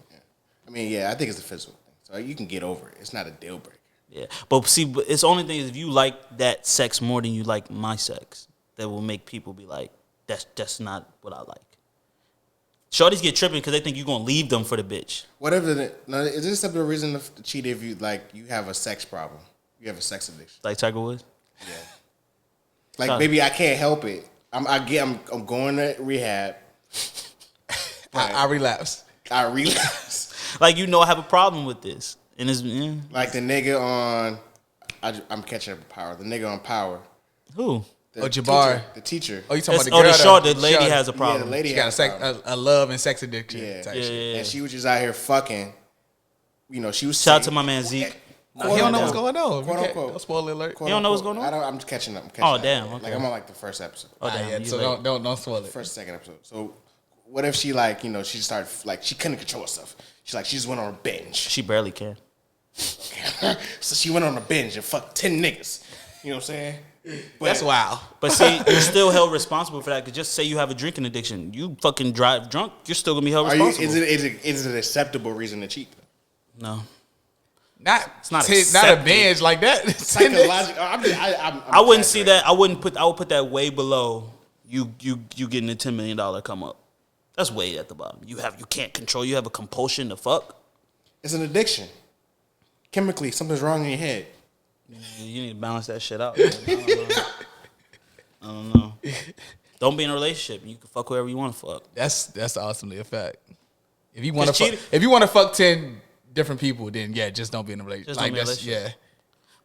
Yeah. I think it's a physical thing, so you can get over it. It's not a deal breaker. Yeah, but see, it's the only thing is if you like that sex more than you like my sex, that will make people be like, that's not what I like. Shorties get tripping because they think you're gonna leave them for the bitch. Whatever. Is this a reason to cheat if you you have a sex problem? You have a sex addiction. Like Tiger Woods. Yeah. Like maybe I can't help it. I'm going to rehab. I relapse. Like I have a problem with this, and it's like the nigga on. I'm catching up with Power. The nigga on Power. Who? Jabbar. The teacher. Oh, you talking about the girl? The lady has a problem. Yeah, the lady she got a love and sex addiction. Type shit. And she was just out here fucking. She was. Shout out to my man Zeke. He don't know what's going on. Quote unquote. Don't spoil alert. You don't know what's going on? I'm just catching up. Oh damn. Okay. Like I'm on the first episode. Oh damn. Yeah, so don't spoil it. Second episode. So what if she she started she couldn't control herself. She just went on a binge. She barely can. So she went on a binge and fucked 10 niggas. You know what I'm saying? But, that's wild. But see, you're still held responsible for that. Cause just say you have a drinking addiction, you fucking drive drunk, you're still gonna be held responsible. Is it an acceptable reason to cheat? No. It's not a binge like that. Psychological. I wouldn't see that. I would put that way below you getting a $10 million come up. That's way at the bottom. You can't control. You have a compulsion to fuck. It's an addiction. Chemically, something's wrong in your head. You need to balance that shit out. I don't know. Don't be in a relationship. You can fuck whoever you want to fuck. That's awesomely a fact. If you want to fuck 10 different people, then just don't be in a relationship. Yeah.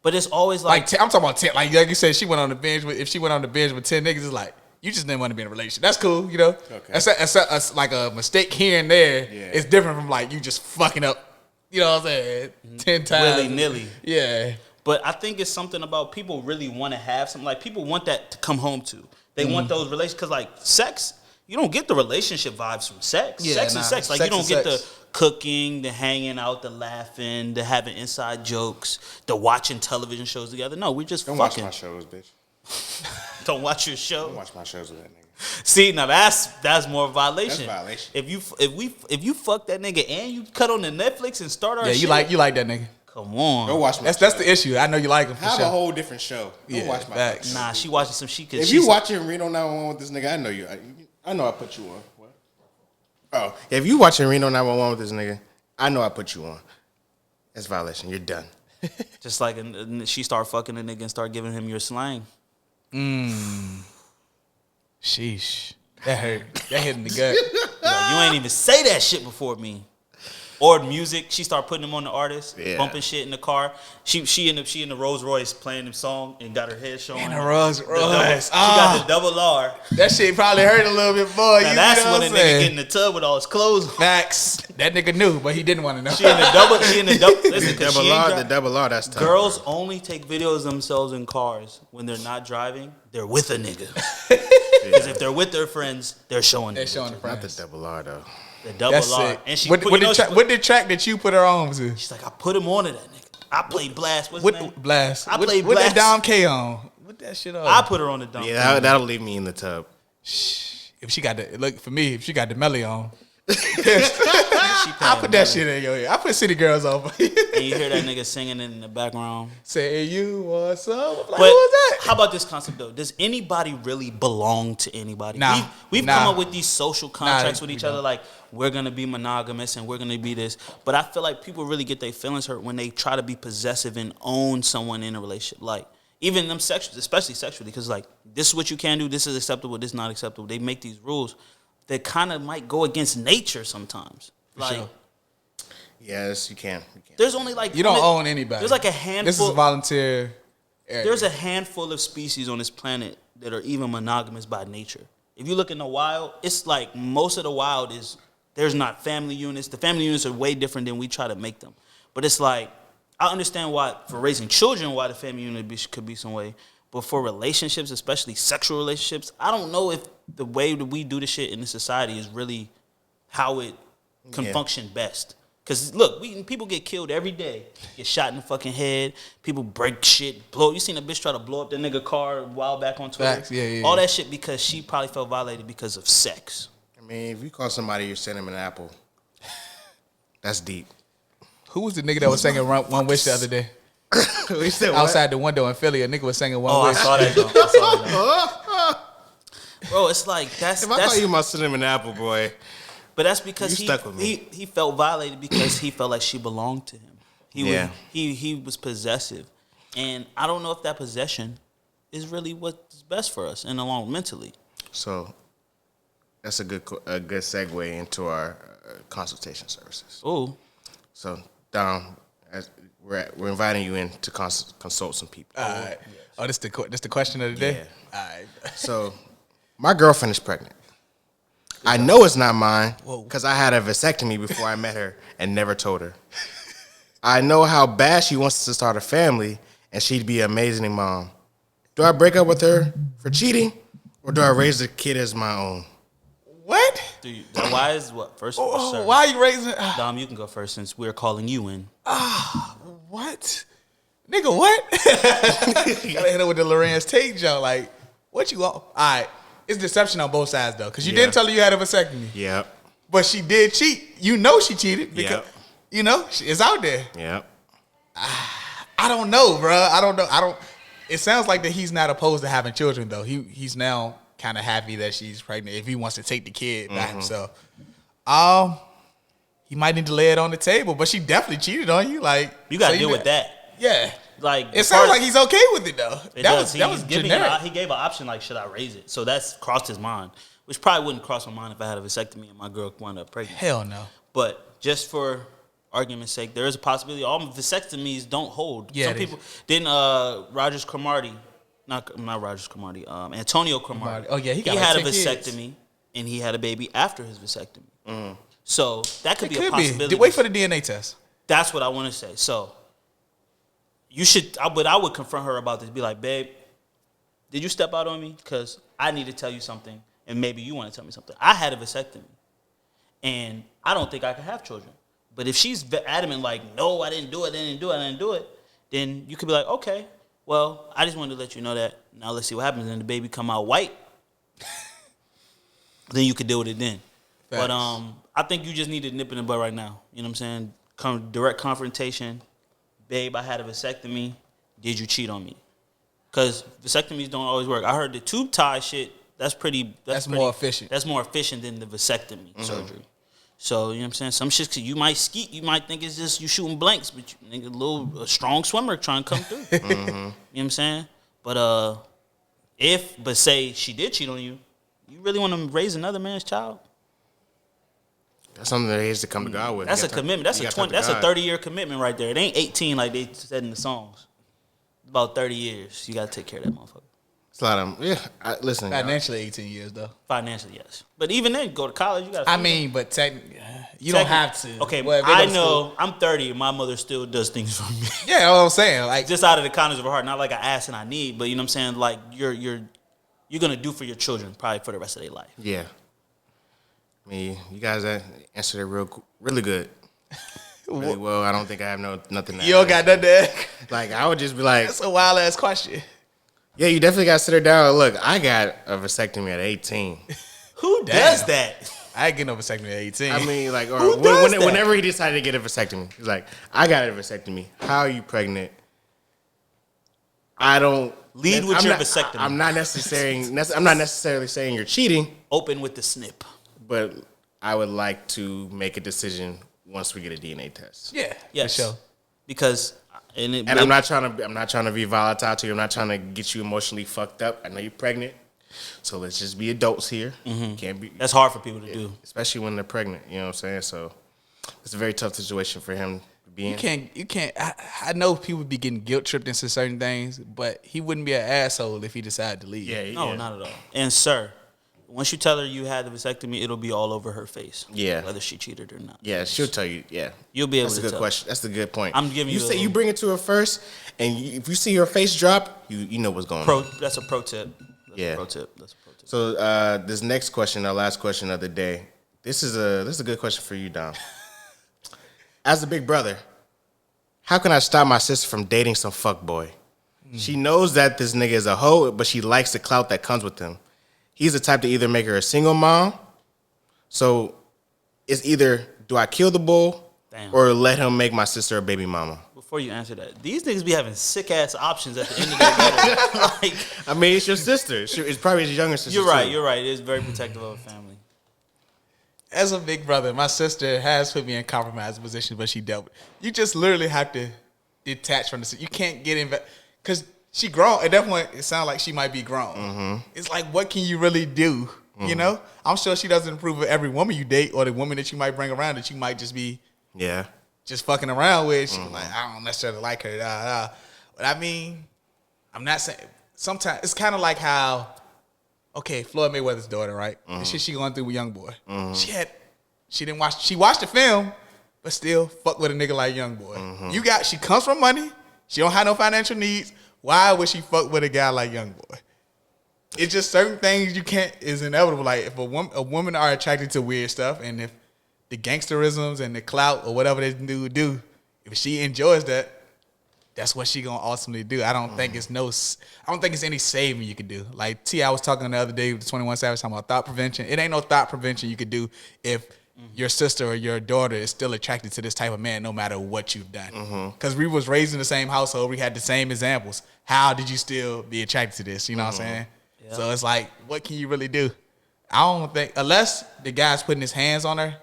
But it's always like I'm talking about 10. Like you said, she went on the binge. If she went on the binge with 10 niggas, it's like you just didn't want to be in a relationship. That's cool, you know. Okay. That's like a mistake here and there. Yeah. It's different from like you just fucking up. You know what I'm saying? 10 times. Willy nilly. Yeah. But I think it's something about people really want to have something. Like people want that to come home to. They want those relationships because like sex. You don't get the relationship vibes from sex. Yeah, sex is sex. Like sex you don't get the cooking, the hanging out, the laughing, the having inside jokes, the watching television shows together. No, we just don't fucking. Watch my shows, bitch. Don't watch your show. Don't watch my shows with that nigga. See, now that's more violation. That's violation. If you fuck that nigga and you cut on the Netflix and start our shit. You like that nigga. Come on. Go watch my show. That's the issue. I know you like him. Have a whole different show. Go watch my facts. Nah, she watching some shit. If you watching Reno 911 with this nigga, I know you. I know I put you on. What? Oh, if you watching Reno 911 with this nigga, I know I put you on. That's violation. You're done. Just like she start fucking the nigga and start giving him your slang. Sheesh. That hurt. That hit in the gut. Yo, you ain't even say that shit before me. Or music, she start putting them on the artist, bumping shit in the car. She in the Rolls Royce playing them song and got her head showing. In the Rolls Royce. She got the double R. That shit probably hurt a little bit more. Now that's when a nigga get in the tub with all his clothes on. Facts. That nigga knew, but he didn't want to know. She in the double. Listen, the double R. That's tough. Girls only take videos of themselves in cars when they're not driving. They're with a nigga. Because if they're with their friends, they're showing. They're showing the friends. Not the double R though. The double R. Sick. And she what did track that you put her on to? She's like, I put him on to that nigga. I played Blast. What's his name? Blast. I played What Blast. that Dom K on? What that shit on? I put her on the dump. Yeah, that'll leave me in the tub. If she got if she got the melly on. I put that shit in your ear. I put City Girls on. And you hear that nigga singing in the background. Say you want some? Like, but who was that? How about this concept though? Does anybody really belong to anybody? Nah. We've come up with these social contracts with each other, like we're gonna be monogamous and we're gonna be this. But I feel like people really get their feelings hurt when they try to be possessive and own someone in a relationship. Like even them sexual, especially sexually, because like this is what you can do, this is acceptable, this is not acceptable. They make these rules that kind of might go against nature sometimes. Like, sure. Yes, you can. there's only like You don't own anybody. There's like a handful. This is volunteer area. There's a handful of species on this planet that are even monogamous by nature. If you look in the wild, it's like most of the wild is there's not family units. The family units are way different than we try to make them. But it's like I understand why for raising children why the family unit could be some way. But for relationships, especially sexual relationships, I don't know if the way that we do the shit in this society is really how it can function best. Because, look, people get killed every day. Get shot in the fucking head. People break shit, blow. You seen a bitch try to blow up that nigga car a while back on Twitter? Facts, yeah. All that shit because she probably felt violated because of sex. I mean, if you call somebody your cinnamon apple, that's deep. Who was the nigga that was singing One Wish the other day? We said what? Outside the window in Philly, a nigga was singing One Wish. I saw that. Bro, it's like that's. If I call you my cinnamon apple, boy. But that's because You stuck with me. he felt violated because he felt like she belonged to him. He was possessive, and I don't know if that possession is really what's best for us in the long mentally. So that's a good segue into our consultation services. Oh, So Dom, we're inviting you in to consult some people. All right. Oh, this the question of the day? Yeah. All right. So my girlfriend is pregnant. I know it's not mine because I had a vasectomy before I met her and never told her. I know how bad she wants to start a family, and she'd be an amazing mom. Do I break up with her for cheating, or do I raise the kid as my own? What? why is what first? Sir, Why are you raising? Dom, you can go first since we're calling you in. What? Nigga, what? Gotta hit her with the Lorenz Tate joke. Like, what you want? All right. It's deception on both sides, though, because you didn't tell her you had a vasectomy. Yep. But she did cheat. You know she cheated. Because, Yep. You know, it's out there. Yep. I don't know, bro. I don't know. It sounds like that he's not opposed to having children, though. He's now kind of happy that she's pregnant if he wants to take the kid by himself. He might need to lay it on the table, but she definitely cheated on you. Like, You got to so deal with that. Yeah. Like It sounds like he's okay with it, though. It That does. was generic. He gave an option like, should I raise it? So that's crossed his mind, which probably wouldn't cross my mind if I had a vasectomy and my girl wound up pregnant. Hell no. But just for argument's sake, there is a possibility. All vasectomies don't hold. Yeah, Some people didn't. Rogers Cromartie, not Rogers Cromartie. Antonio Cromartie. Oh, yeah, he got had like a 10 kids. vasectomy and he had a baby after his vasectomy. So that could be a Could possibility. be. Wait for the DNA test. That's what I want to say. So you should, but I would confront her about this. Be like, babe, did you step out on me? Because I need to tell you something, and maybe you want to tell me something. I had a vasectomy, and I don't think I could have children. But if she's adamant, like, no, I didn't do it, then you could be like, okay, well, I just wanted to let you know that. Now let's see what happens. And the baby come out white, then you could deal with it then. Facts. But I think you just need to nip in the bud right now. You know what I'm saying? Direct confrontation. Babe, I had a vasectomy. Did you cheat on me? Because vasectomies don't always work. I heard the tube tie shit, that's more efficient. That's more efficient than the vasectomy surgery. So, you know what I'm saying? Some shit, you might skeet, you might think it's just you shooting blanks, but you nigga, a strong swimmer trying to come through. You know what I'm saying? But say she did cheat on you, you really want to raise another man's child? That's something that he has to come to God with. That's a commitment. That's a 30-year commitment right there. It ain't 18 like they said in the songs. About 30 years. You got to take care of that motherfucker. It's a lot of them. Yeah, listen. Financially, 18 years, though. Financially, yes. But even then, go to college, you got to. I mean, but technically, you don't have to. Okay, Well, if they I go to know. I'm 30 and my mother still does things for me. Yeah, that's what I'm saying. Like, Just out of the kindness of her heart. Not like I ask and I need, but you know what I'm saying? Like, you're going to do for your children probably for the rest of their life. Yeah. I mean, you guys answered it really good. Really well. I don't think I have nothing to you don't add. got nothing to add. Like, I would just be like, That's a wild ass question. yeah, you definitely got to sit her down. Look, I got a vasectomy at 18. Who does that? I ain't getting over vasectomy at 18. I mean, like, or Who does that? whenever he decided to get a vasectomy, he's like, I got a vasectomy. How are you pregnant? I don't Lead with your vasectomy. I'm not necessarily saying you're cheating, Open with the snip. but I would like to make a decision once we get a DNA test. yeah, Yes. for sure. Because And I'm not trying to be volatile to you. I'm not trying to get you emotionally fucked up. I know you're pregnant, so let's just be adults here. Can't be. That's hard for people to do, especially when they're pregnant. You know what I'm saying? So it's a very tough situation for him to be in. You can't. I know people be getting guilt tripped into certain things, but he wouldn't be an asshole if he decided to leave. No, not at all. And sir, once you tell her you had the vasectomy, it'll be all over her face. Yeah. Whether she cheated or not. Yeah, she'll tell you. Yeah. You'll be able That's to a good tell. question. That's a good point. I'm giving you. You say you bring it to her first, and if you see her face drop, you know what's going on. That's a pro tip. Yeah. That's a pro tip. So this next question, our last question of the day, this is a good question for you, Dom. As a big brother, how can I stop my sister from dating some fuckboy? She knows that this nigga is a hoe, but she likes the clout that comes with him. He's the type to either make her a single mom. So it's either do I kill the bull or let him make my sister a baby mama? Before you answer that, these niggas be having sick ass options at the end of their letter. Like, I mean, it's your sister. It's probably his younger sister. You're right. too. You're right. It is very protective of a family. As a big brother, my sister has put me in compromising positions, but she dealt with it. You just literally have to detach from the situation. You can't get in because she grown. At that point, it sounds like she might be grown. It's like, what can you really do? You know, I'm sure she doesn't approve of every woman you date or the woman that you might bring around that you might just be just fucking around with. She's like, I don't necessarily like her. But I mean, I'm not saying. Sometimes it's kind of like how, okay, Floyd Mayweather's daughter, right? The shit she going through with Young Boy. She watched the film, but still fuck with a nigga like Young Boy. She comes from money. She don't have no financial needs. Why would she fuck with a guy like Young Boy? It's just certain things you can't is inevitable. Like if a woman are attracted to weird stuff, and if the gangsterisms and the clout or whatever they do, if she enjoys that, that's what she gonna ultimately do. I don't think it's any saving you could do. Like T.I. was talking the other day with the 21 Savage talking about thought prevention. It ain't no thought prevention you could do if your sister or your daughter is still attracted to this type of man, no matter what you've done. Because we was raised in the same household, we had the same examples. How did you still be attracted to this? You know what I'm saying? Yeah. So it's like, what can you really do? I don't think, unless the guy's putting his hands on her,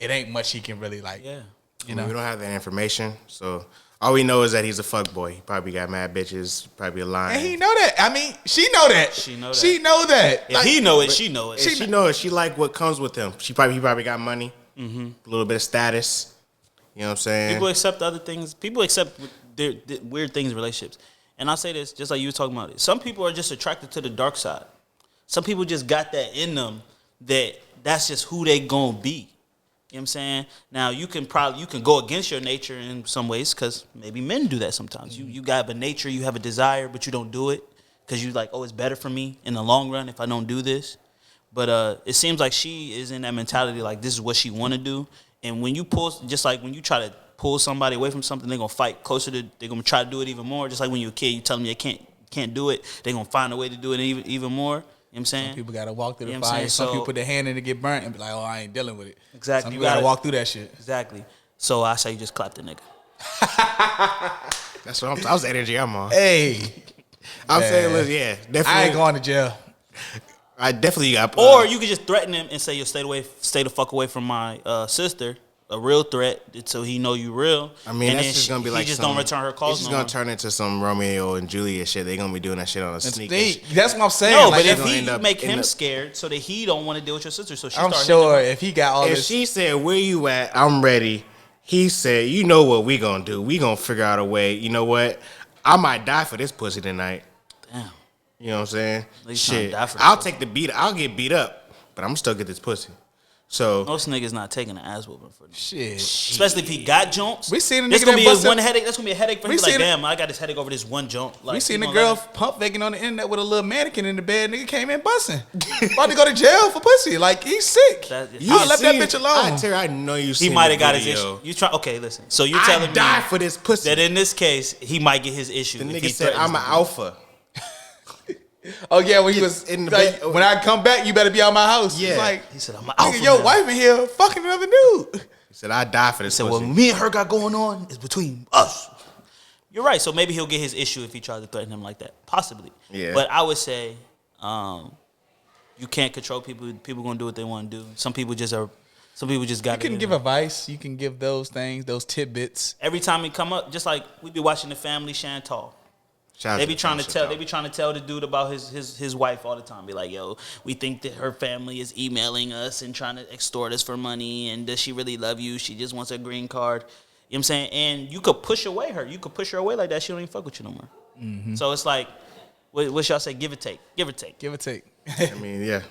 it ain't much he can really like. Yeah. You know, we don't have that information, so all we know is that he's a fuckboy. He probably got mad bitches, probably a line. And he know that. I mean, she know that. She know that. If he know it, she know it. She know it. She like what comes with him. He probably got money, a little bit of status. You know what I'm saying? People accept other things. People accept their weird things in relationships. And I say this just like you were talking about it. Some people are just attracted to the dark side. Some people just got that in them that's just who they gonna be. You know what I'm saying? Now you can go against your nature in some ways because maybe men do that sometimes. You got a nature, you have a desire, but you don't do it because you like, oh, it's better for me in the long run if I don't do this. But it seems like she is in that mentality like this is what she want to do. And when you pull, just like when you try to pull somebody away from something, they're gonna fight closer to. They're gonna try to do it even more. Just like when you're a kid, you tell them you can't do it. They're gonna find a way to do it even more. You know what I'm saying? Some people gotta walk through the fire. fire. Some people put their hand in and get burnt and be like, oh, I ain't dealing with it. Exactly. Some people gotta walk through that shit. Exactly. So I say you just clap the nigga. That's what I was the energy I'm on. Hey, I'm saying, yeah, definitely. I ain't going to jail. I definitely got. Or you could just threaten him and say, "Yo, stay the fuck away from my sister." A real threat, so he know you real. I mean, and that's just gonna be like he just don't return her calls. It's just gonna turn into some Romeo and Juliet shit. They gonna be doing that shit on a sneak. That's what I'm saying. No, like, but if he make him scared, so that he don't want to deal with your sister, so I'm sure if he got all if this, she said, "Where you at? I'm ready." He said, "You know what we gonna do? We gonna figure out a way. You know what? I might die for this pussy tonight." Damn. You know what I'm saying? Shit. I'll I'll get beat up, but I'm still get this pussy. So most niggas not taking an ass whooping for this. Shit. Especially if he got jumps. We seen a That's nigga gonna be that one headache. That's gonna be a headache for him. We He's like, seen damn, I got this headache over this one jump. Like, we seen a girl pump faking on the internet with a little mannequin in the bed. Nigga came in busting. About to go to jail for pussy. Like, he's sick. You left that bitch alone. I know you. He might have got his issue. You try. Okay, listen. So you telling me die for this pussy that in this case he might get his issue. The if nigga he said, "I'm an alpha." Oh yeah, when he was in the like, when I come back, you better be out my house. Yeah, he's like, he said, "I'm an alpha." Nigga, your wife in here fucking another dude. He said, "I die for this." He said, pussy. "What me and her got going on is between us." You're right. So maybe he'll get his issue if he tries to threaten him like that. Possibly. Yeah. But I would say, you can't control people. People gonna do what they want to do. Some people just are Some people just got. You can give advice. You can give those things, those tidbits. Every time he come up, just like we be watching the Family Chantal. They be trying to tell the dude about his wife all the time. Be like, yo, we think that her family is emailing us and trying to extort us for money. And does she really love you? She just wants a green card. You know what I'm saying? And you could push away her. You could push her away like that. She don't even fuck with you no more. Mm-hmm. So it's like, what y'all say? Give or take. Give or take. Give or take. I mean, yeah.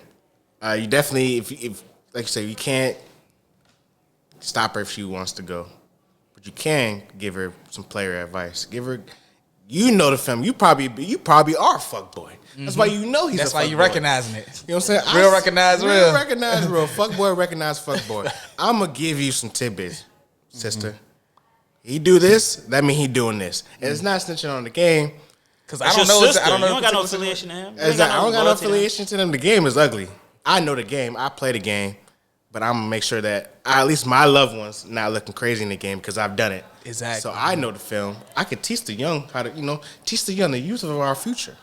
You definitely, if like you say, you can't stop her if she wants to go, but you can give her some player advice. Give her, you know, the film. You probably are a fuck boy. That's why you know he's. That's a why fuck you boy. recognizing it. You know what I'm saying? Real recognize real. Real recognize real. Fuck boy recognize fuck boy. I'm gonna give you some tidbits, sister. He do this, that mean he doing this, and it's not snitching on the game. Because I don't know. I don't know. You don't got no affiliation to him. Exactly. I don't got no affiliation to them. The game is ugly. I know the game. I play the game. But I'm going to make sure that at least my loved ones not looking crazy in the game because I've done it. Exactly. So I know the film. I could teach the young how to, teach the young the youth of our future.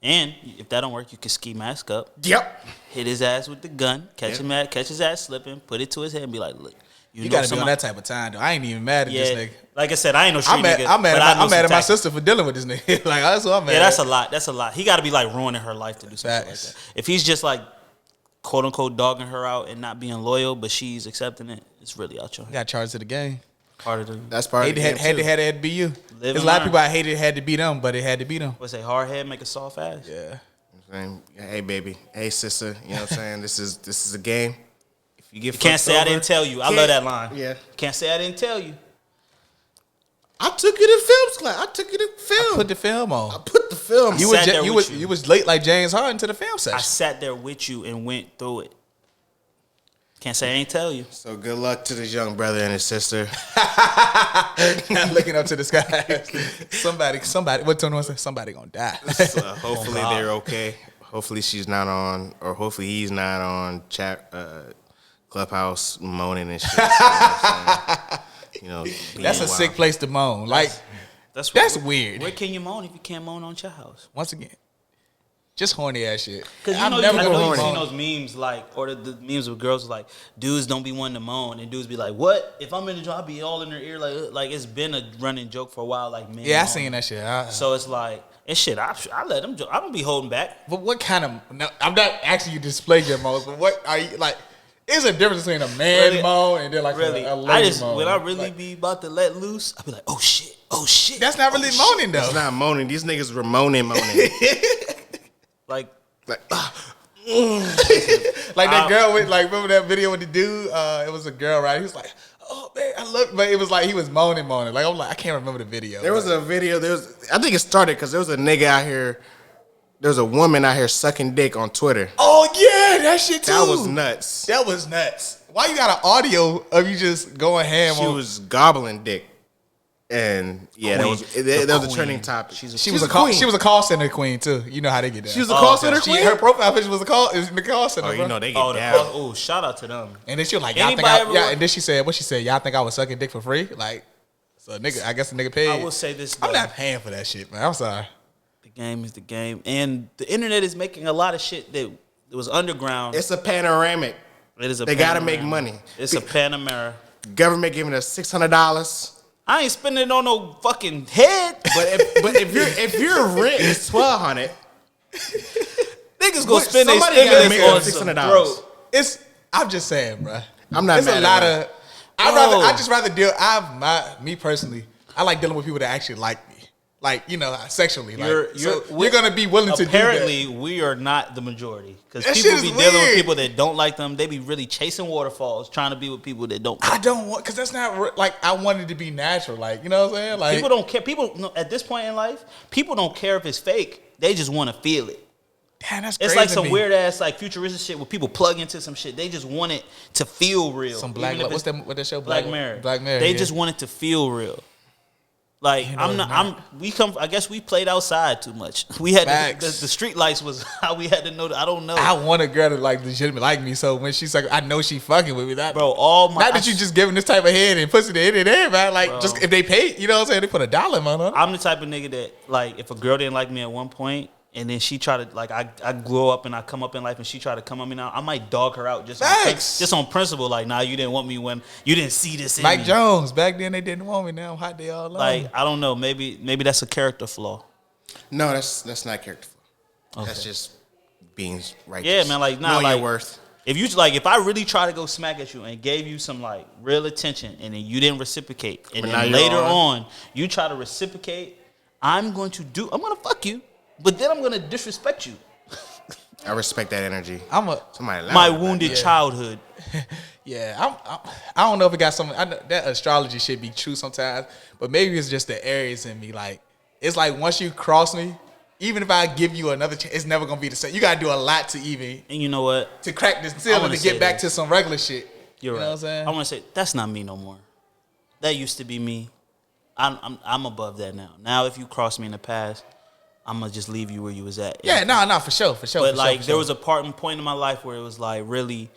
And if that don't work, you can ski mask up. Yep. Hit his ass with the gun. Catch his ass slipping. Put it to his head and be like, look. You gotta be on that type of time, though. I ain't even mad at this nigga. Like I said, I ain't no street nigga. I'm mad at my sister for dealing with this nigga. Like, that's what I'm mad at. Yeah, that's a lot. That's a lot. He gotta be like ruining her life to do something like that. If he's just like quote unquote dogging her out and not being loyal, but she's accepting it, it's really out your hand. You got charged to the game. Part of the That's part of the game. Had to be you. There's a lot of people I hated had to be them, but it had to be them. What's say hard head make a soft ass? Yeah. Hey baby, hey sister, you know what I'm saying? This is a game. If you get can't say I didn't tell you. I love that line. Yeah. Can't say I didn't tell you. I took you to films class. I took you to film. I put the film on. I put the film. You was late like James Harden to the film session. I sat there with you and went through it. Can't say I ain't tell you. So good luck to this young brother and his sister. Looking up to the sky. Somebody. What Tony wants to say? Somebody gonna die. So hopefully they're okay. Hopefully she's not on, or hopefully he's not on chat Clubhouse moaning and shit. That's a sick place to moan. Like that's weird. Where can you moan if you can't moan on your house? Once again, just horny ass shit. Because I know you've seen those memes or the memes with girls like, dudes don't be wanting to moan, and dudes be like, what? If I'm in the job, I be all in their ear like it's been a running joke for a while. Like, man, yeah, I seen that shit. So it's like, and shit, I let them. I don't be holding back. But what kind of? No, I'm not asking you to display your moans, but what are you like? There's a difference between a man moan and then like a lady moan. When I really be about to let loose, I be like, oh shit. That's not really moaning though. It's not moaning. These niggas were moaning. like like that girl with remember that video with the dude? It was a girl, right? He was like, oh man, I love, but it was like he was moaning. Like I'm like, I can't remember the video. There was a video. I think it started because there was a nigga out here. There's a woman out here sucking dick on Twitter. Oh yeah, that shit too. That was nuts. That was nuts. Why you got an audio of you just going ham? She was gobbling dick, and yeah, that was a trending topic. She was a call center queen too. You know how they get down. She was a call center queen. Her profile picture was in the call center. Oh, bro. you know they get down. Oh, shout out to them. And then she was like, y'all think and then she said, what she said? Y'all think I was sucking dick for free? Like, so nigga, I guess the nigga paid. I will say this. I'm not paying for that shit, man. I'm sorry. The game is the game, and the internet is making a lot of shit that was underground. It's a panoramic. It is a. They gotta make money. It's a Panamera. Government giving us $600. I ain't spending it on no fucking head. But if your rent is $1,200, niggas gonna spend their stimulus on $600. I'm just saying, bro. I'm not. It's mad a lot at of. I just rather deal. Me personally, I like dealing with people that actually like me. Like, sexually. You're going to be willing to do that. Apparently, we are not the majority. Because people be dealing with people that don't like them. They be really chasing waterfalls, trying to be with people that don't. I don't want, because that's not, I want it to be natural. Like, you know what I'm saying? Like, people don't care. People, at this point in life, people don't care if it's fake. They just want to feel it. Damn, that's crazy. It's like some weird ass, futuristic shit where people plug into some shit. They just want it to feel real. Some Black, what's that show? Black Mirror. Black Mirror. They just want it to feel real. Like I guess we played outside too much. We had the street lights was how we had to know. I don't know. I want a girl to legitimately like me. So when she's like, I know she fucking with me. Not that you just giving this type of head and pussy to hit it in, man. Like, bro, just if they pay, you know what I'm saying? They put $1 on her. I'm the type of nigga that if a girl didn't like me at one point, and then she try to like I grow up and I come up in life and she try to come on me now, I might dog her out just on principle. Like, nah, you didn't want me when you didn't see this in Mike me. Jones, back then they didn't want me. Now how they all love Like, me. I don't know. Maybe that's a character flaw. No, that's not character flaw. Okay. That's just being righteous. Yeah, man. Like, nah, knowing like your worth. if I really try to go smack at you and gave you some like real attention and then you didn't reciprocate, and But now then you're later on. on you try to reciprocate, I'm gonna fuck you, but then I'm gonna disrespect you. I respect that energy. Somebody loud My about wounded that. childhood. Yeah, I don't know if it got something. I know that astrology should be true sometimes, but maybe it's just the Aries in me. Like, it's like once you cross me, even if I give you another chance, it's never gonna be the same. You gotta do a lot to even And you know what? to crack this ceiling wanna to get say back this. to some regular shit. You're you right. know what I'm saying? I want to say that's not me no more. That used to be me. I'm above that now. Now, if you cross me in the past, I'm gonna just leave you where you was at. Yeah, no, for sure. But like, there was a point in my life where it was like, really,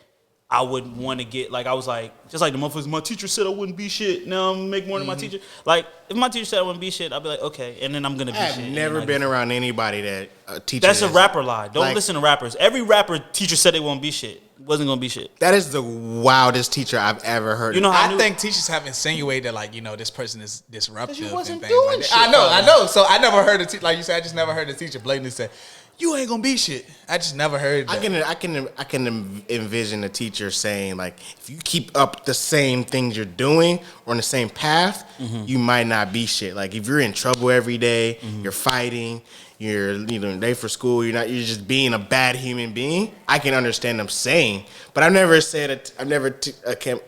I wouldn't want to get like, I was like, just like the motherfuckers. My teacher said I wouldn't be shit. Now I'm gonna make more than my teacher. Like, if my teacher said I wouldn't be shit, I'd be like, okay, and then I'm gonna be shit. I've and never then I been just- around anybody that a teacher. That's a is- rapper lie. Don't like- listen to rappers. Every rapper teacher said they won't be shit. Wasn't gonna be shit. That is the wildest teacher I've ever heard. You know how I think teachers have insinuated that, like, you know, this person is disruptive. 'Cause you wasn't and things doing like shit, that. I though. know. So I never heard like you said, I just never heard a teacher blatantly say, "You ain't gonna be shit." I just never heard that. I can envision a teacher saying, like, if you keep up the same things you're doing or on the same path, you might not be shit. Like, if you're in trouble every day, you're fighting, you're late for school, you're just being a bad human being. I can understand them saying, but I've never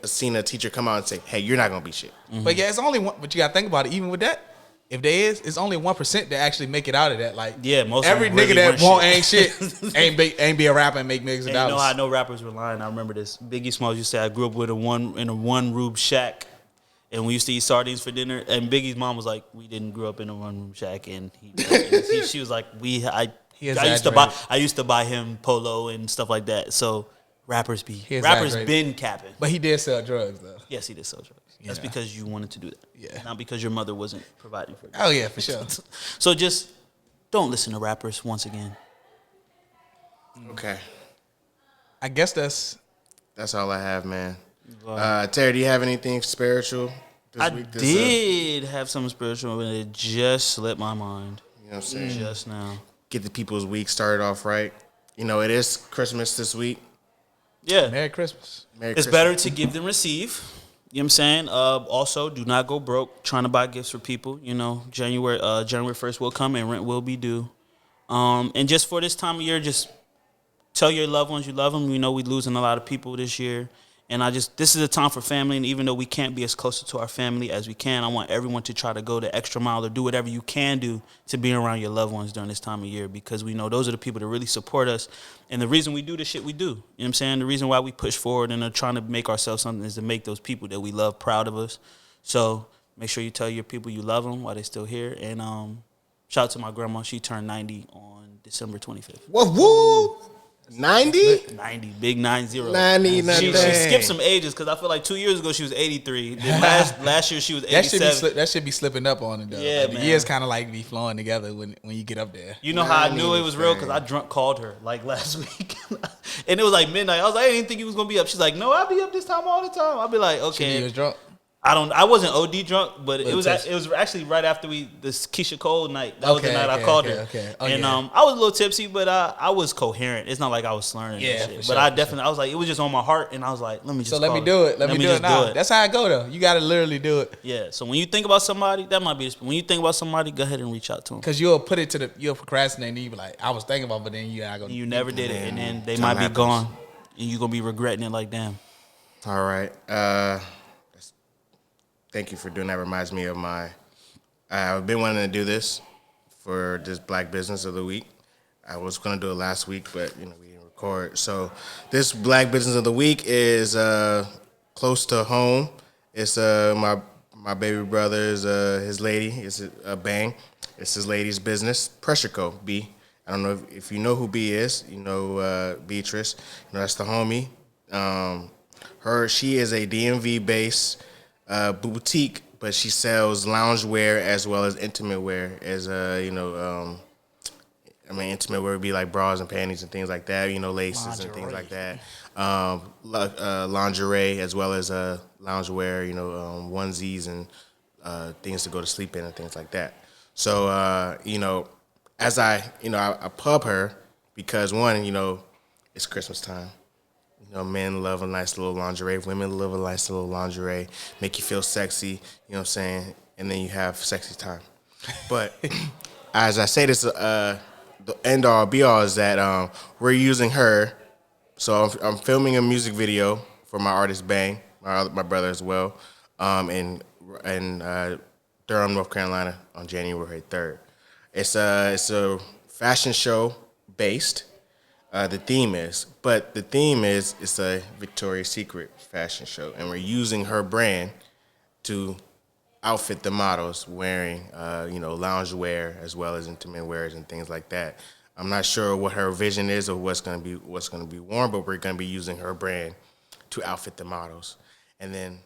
seen a teacher come out and say, "Hey, you're not gonna be shit." But yeah, it's only one. But you gotta think about it. Even with that, if there is, it's only 1% that actually make it out of that. Like, Yeah, most of every them nigga really that want ain't shit. shit ain't be a rapper and make millions of And you know dollars. how I know rappers were lying? I remember this. Biggie Smalls used to say, I grew up in a one room shack, and we used to eat sardines for dinner. And Biggie's mom was like, we didn't grow up in a one room shack, and she was like, I used to buy him polo and stuff like that. So rappers exaggerated. been capping. But he did sell drugs though. Yes, he did sell drugs. That's Yeah. because you wanted to do that. Yeah. Not because your mother wasn't providing for you. Oh yeah, for sure. So just don't listen to rappers once again. Okay, I guess that's. that's all I have, man. Terry, do you have anything spiritual this I week? did have something spiritual, but it just slipped my mind You know what I'm saying? just now. Get the people's week started off right. You know, it is Christmas this week. Yeah. Merry Christmas. Merry It's Christmas. better to give than receive. You know what I'm saying? Also, do not go broke trying to buy gifts for people. You know, January 1st will come and rent will be due. And just for this time of year, just tell your loved ones you love them. We know we're losing a lot of people this year. And this is a time for family. And even though we can't be as closer to our family as we can, I want everyone to try to go the extra mile or do whatever you can do to be around your loved ones during this time of year, because we know those are the people that really support us. And the reason we do the shit we do, you know what I'm saying? The reason why we push forward and are trying to make ourselves something is to make those people that we love proud of us. So make sure you tell your people you love them while they're still here. And shout out to my grandma. She turned 90 on December 25th. Woo! 90? 90, big 90. 90, She nothing. skipped some ages because I feel like 2 years ago she was 83. Then last year she was That should 87. that should be slipping up on it though. Yeah, Like, the man. years kind of like be flowing together when you get up there. You know how I 90 knew it was real? Because I thing. drunk called her like last week. And it was like midnight. I was like, I didn't think you was going to be up. She's like, no, I'll be up this time all the time. I'll be like, You okay. was drunk. I wasn't OD drunk, but it was test. actually right after this Keisha Cole night. That was the night I called her. okay. Oh, And yeah. I was a little tipsy, but I was coherent. It's not like I was slurring Yeah, and for shit. sure, But I for definitely, I was like, it was just on my heart, and I was like, let me just So let call me her. do it. Let me do it just now. That's how I go though. You got to literally do it Yeah. So when you think about somebody, that might be. When you think about somebody, go ahead and reach out to them. because you'll put it to you'll procrastinate and you be like, I was thinking about, it, but then you gotta go. You never did it, and then they Time might be happens. gone, and you're gonna be regretting it. Like, damn. All right. Thank you for doing that. Reminds me of I've been wanting to do this for this Black Business of the Week. I was going to do it last week, but we didn't record. So this Black Business of the Week is close to home. It's my baby brother's his lady. It's a Bang. It's his lady's business. Pressure Co. B. I don't know if you know who B is. You know Beatrice. That's the homie. She is a DMV based boutique, but she sells loungewear as well as intimate wear. I'm intimate wear would be like bras and panties and things like that. Laces and things like that. Lingerie as well as loungewear. Onesies and things to go to sleep in and things like that. So as I pub her because one, it's Christmas time. Men love a nice little lingerie. Women love a nice little lingerie. Make you feel sexy, you know what I'm saying? And then you have sexy time. But as I say this, the end all be all is that we're using her. So I'm filming a music video for my artist Bang, my brother as well, in Durham, North Carolina on January 3rd. It's a fashion show based. The theme is it's a Victoria's Secret fashion show, and we're using her brand to outfit the models wearing loungewear as well as intimate wears and things like that. I'm not sure what her vision is or what's gonna be worn, but we're gonna be using her brand to outfit the models, and then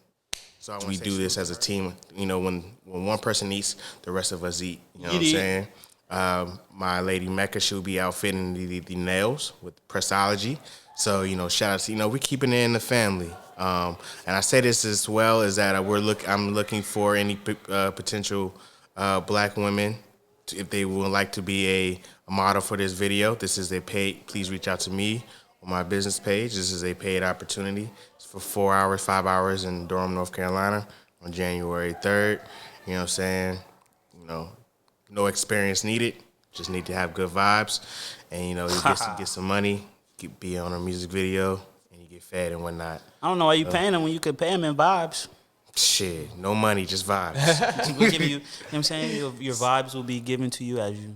so we do this as a team. When one person eats, the rest of us eat. You know what I'm saying? My lady Mecca, she'll be outfitting the nails with Pressology. So, shout out to, we're keeping it in the family. And I say this as well is that I'm looking for any potential black women if they would like to be a model for this video. This is a paid, please reach out to me on my business page. This is a paid opportunity. It's for 4 hours, 5 hours in Durham, North Carolina on January 3rd. You know what I'm saying? No experience needed. Just need to have good vibes, and you get some money, be on a music video, and you get fed and whatnot. I don't know why you paying them when you could pay them in vibes. Shit, no money, just vibes. We'll give you, you know what I'm saying? Your vibes will be given to you as you.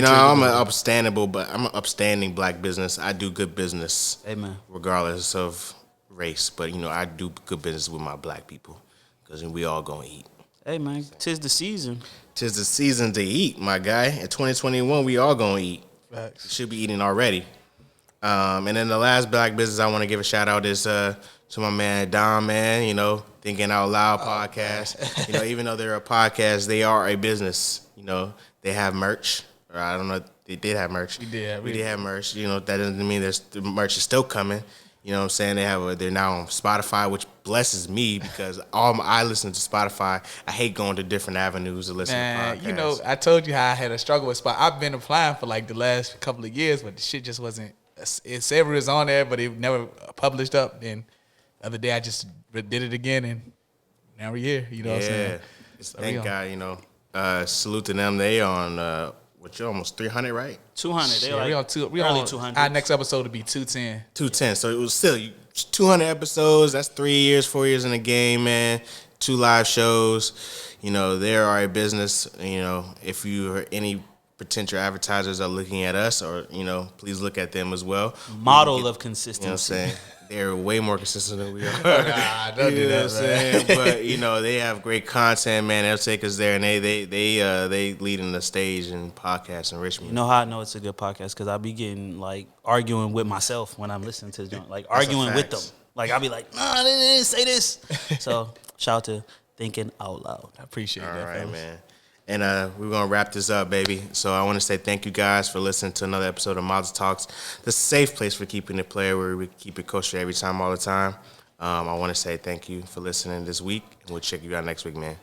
I'm an upstanding black business. I do good business, Amen. Regardless of race. But I do good business with my black people because we all gonna eat. Hey man, 'tis the season. 'Tis the season to eat, my guy. In 2021, we all gonna eat. Facts. We should be eating already. And then the last black business I want to give a shout out is to my man Dom, man. Thinking Out Loud podcast. Even though they're a podcast, they are a business. They have merch. Or I don't know. They did have merch. We did have merch. That doesn't mean the merch is still coming. You know what I'm saying? They're now on Spotify, which blesses me because I listen to Spotify. I hate going to different avenues to listen to podcasts. I told you how I had a struggle with Spotify. I've been applying for like the last couple of years, but the shit just wasn't. It said it was on there, but it never published up. And the other day I just did it again, and now we're here. You know what I'm saying? So thank God. Salute to them. They on you're almost 300, right? 200. We on 200. Our next episode will be 210. 210. So it was still 200 episodes. That's 3 years, 4 years in the game, man. 2 live shows. They are a business. If you or any potential advertisers are looking at us, or please look at them as well. Model of consistency. You know what I'm saying? They're way more consistent than we are. Nah, don't do that, man. But they have great content, man. They'll take us there, and they lead in the stage and podcast enrichment. You know how I know it's a good podcast? Because I be getting arguing with myself when I'm listening to the joint, arguing with them. I'll be like, nah, they didn't say this. So shout out to Thinking Out Loud. I appreciate that. All right, fellas. man. And we're going to wrap this up, baby. So I want to say thank you guys for listening to another episode of Mazel Talks, the safe place for keeping it player, where we keep it kosher every time, all the time. I want to say thank you for listening this week, and we'll check you out next week, man.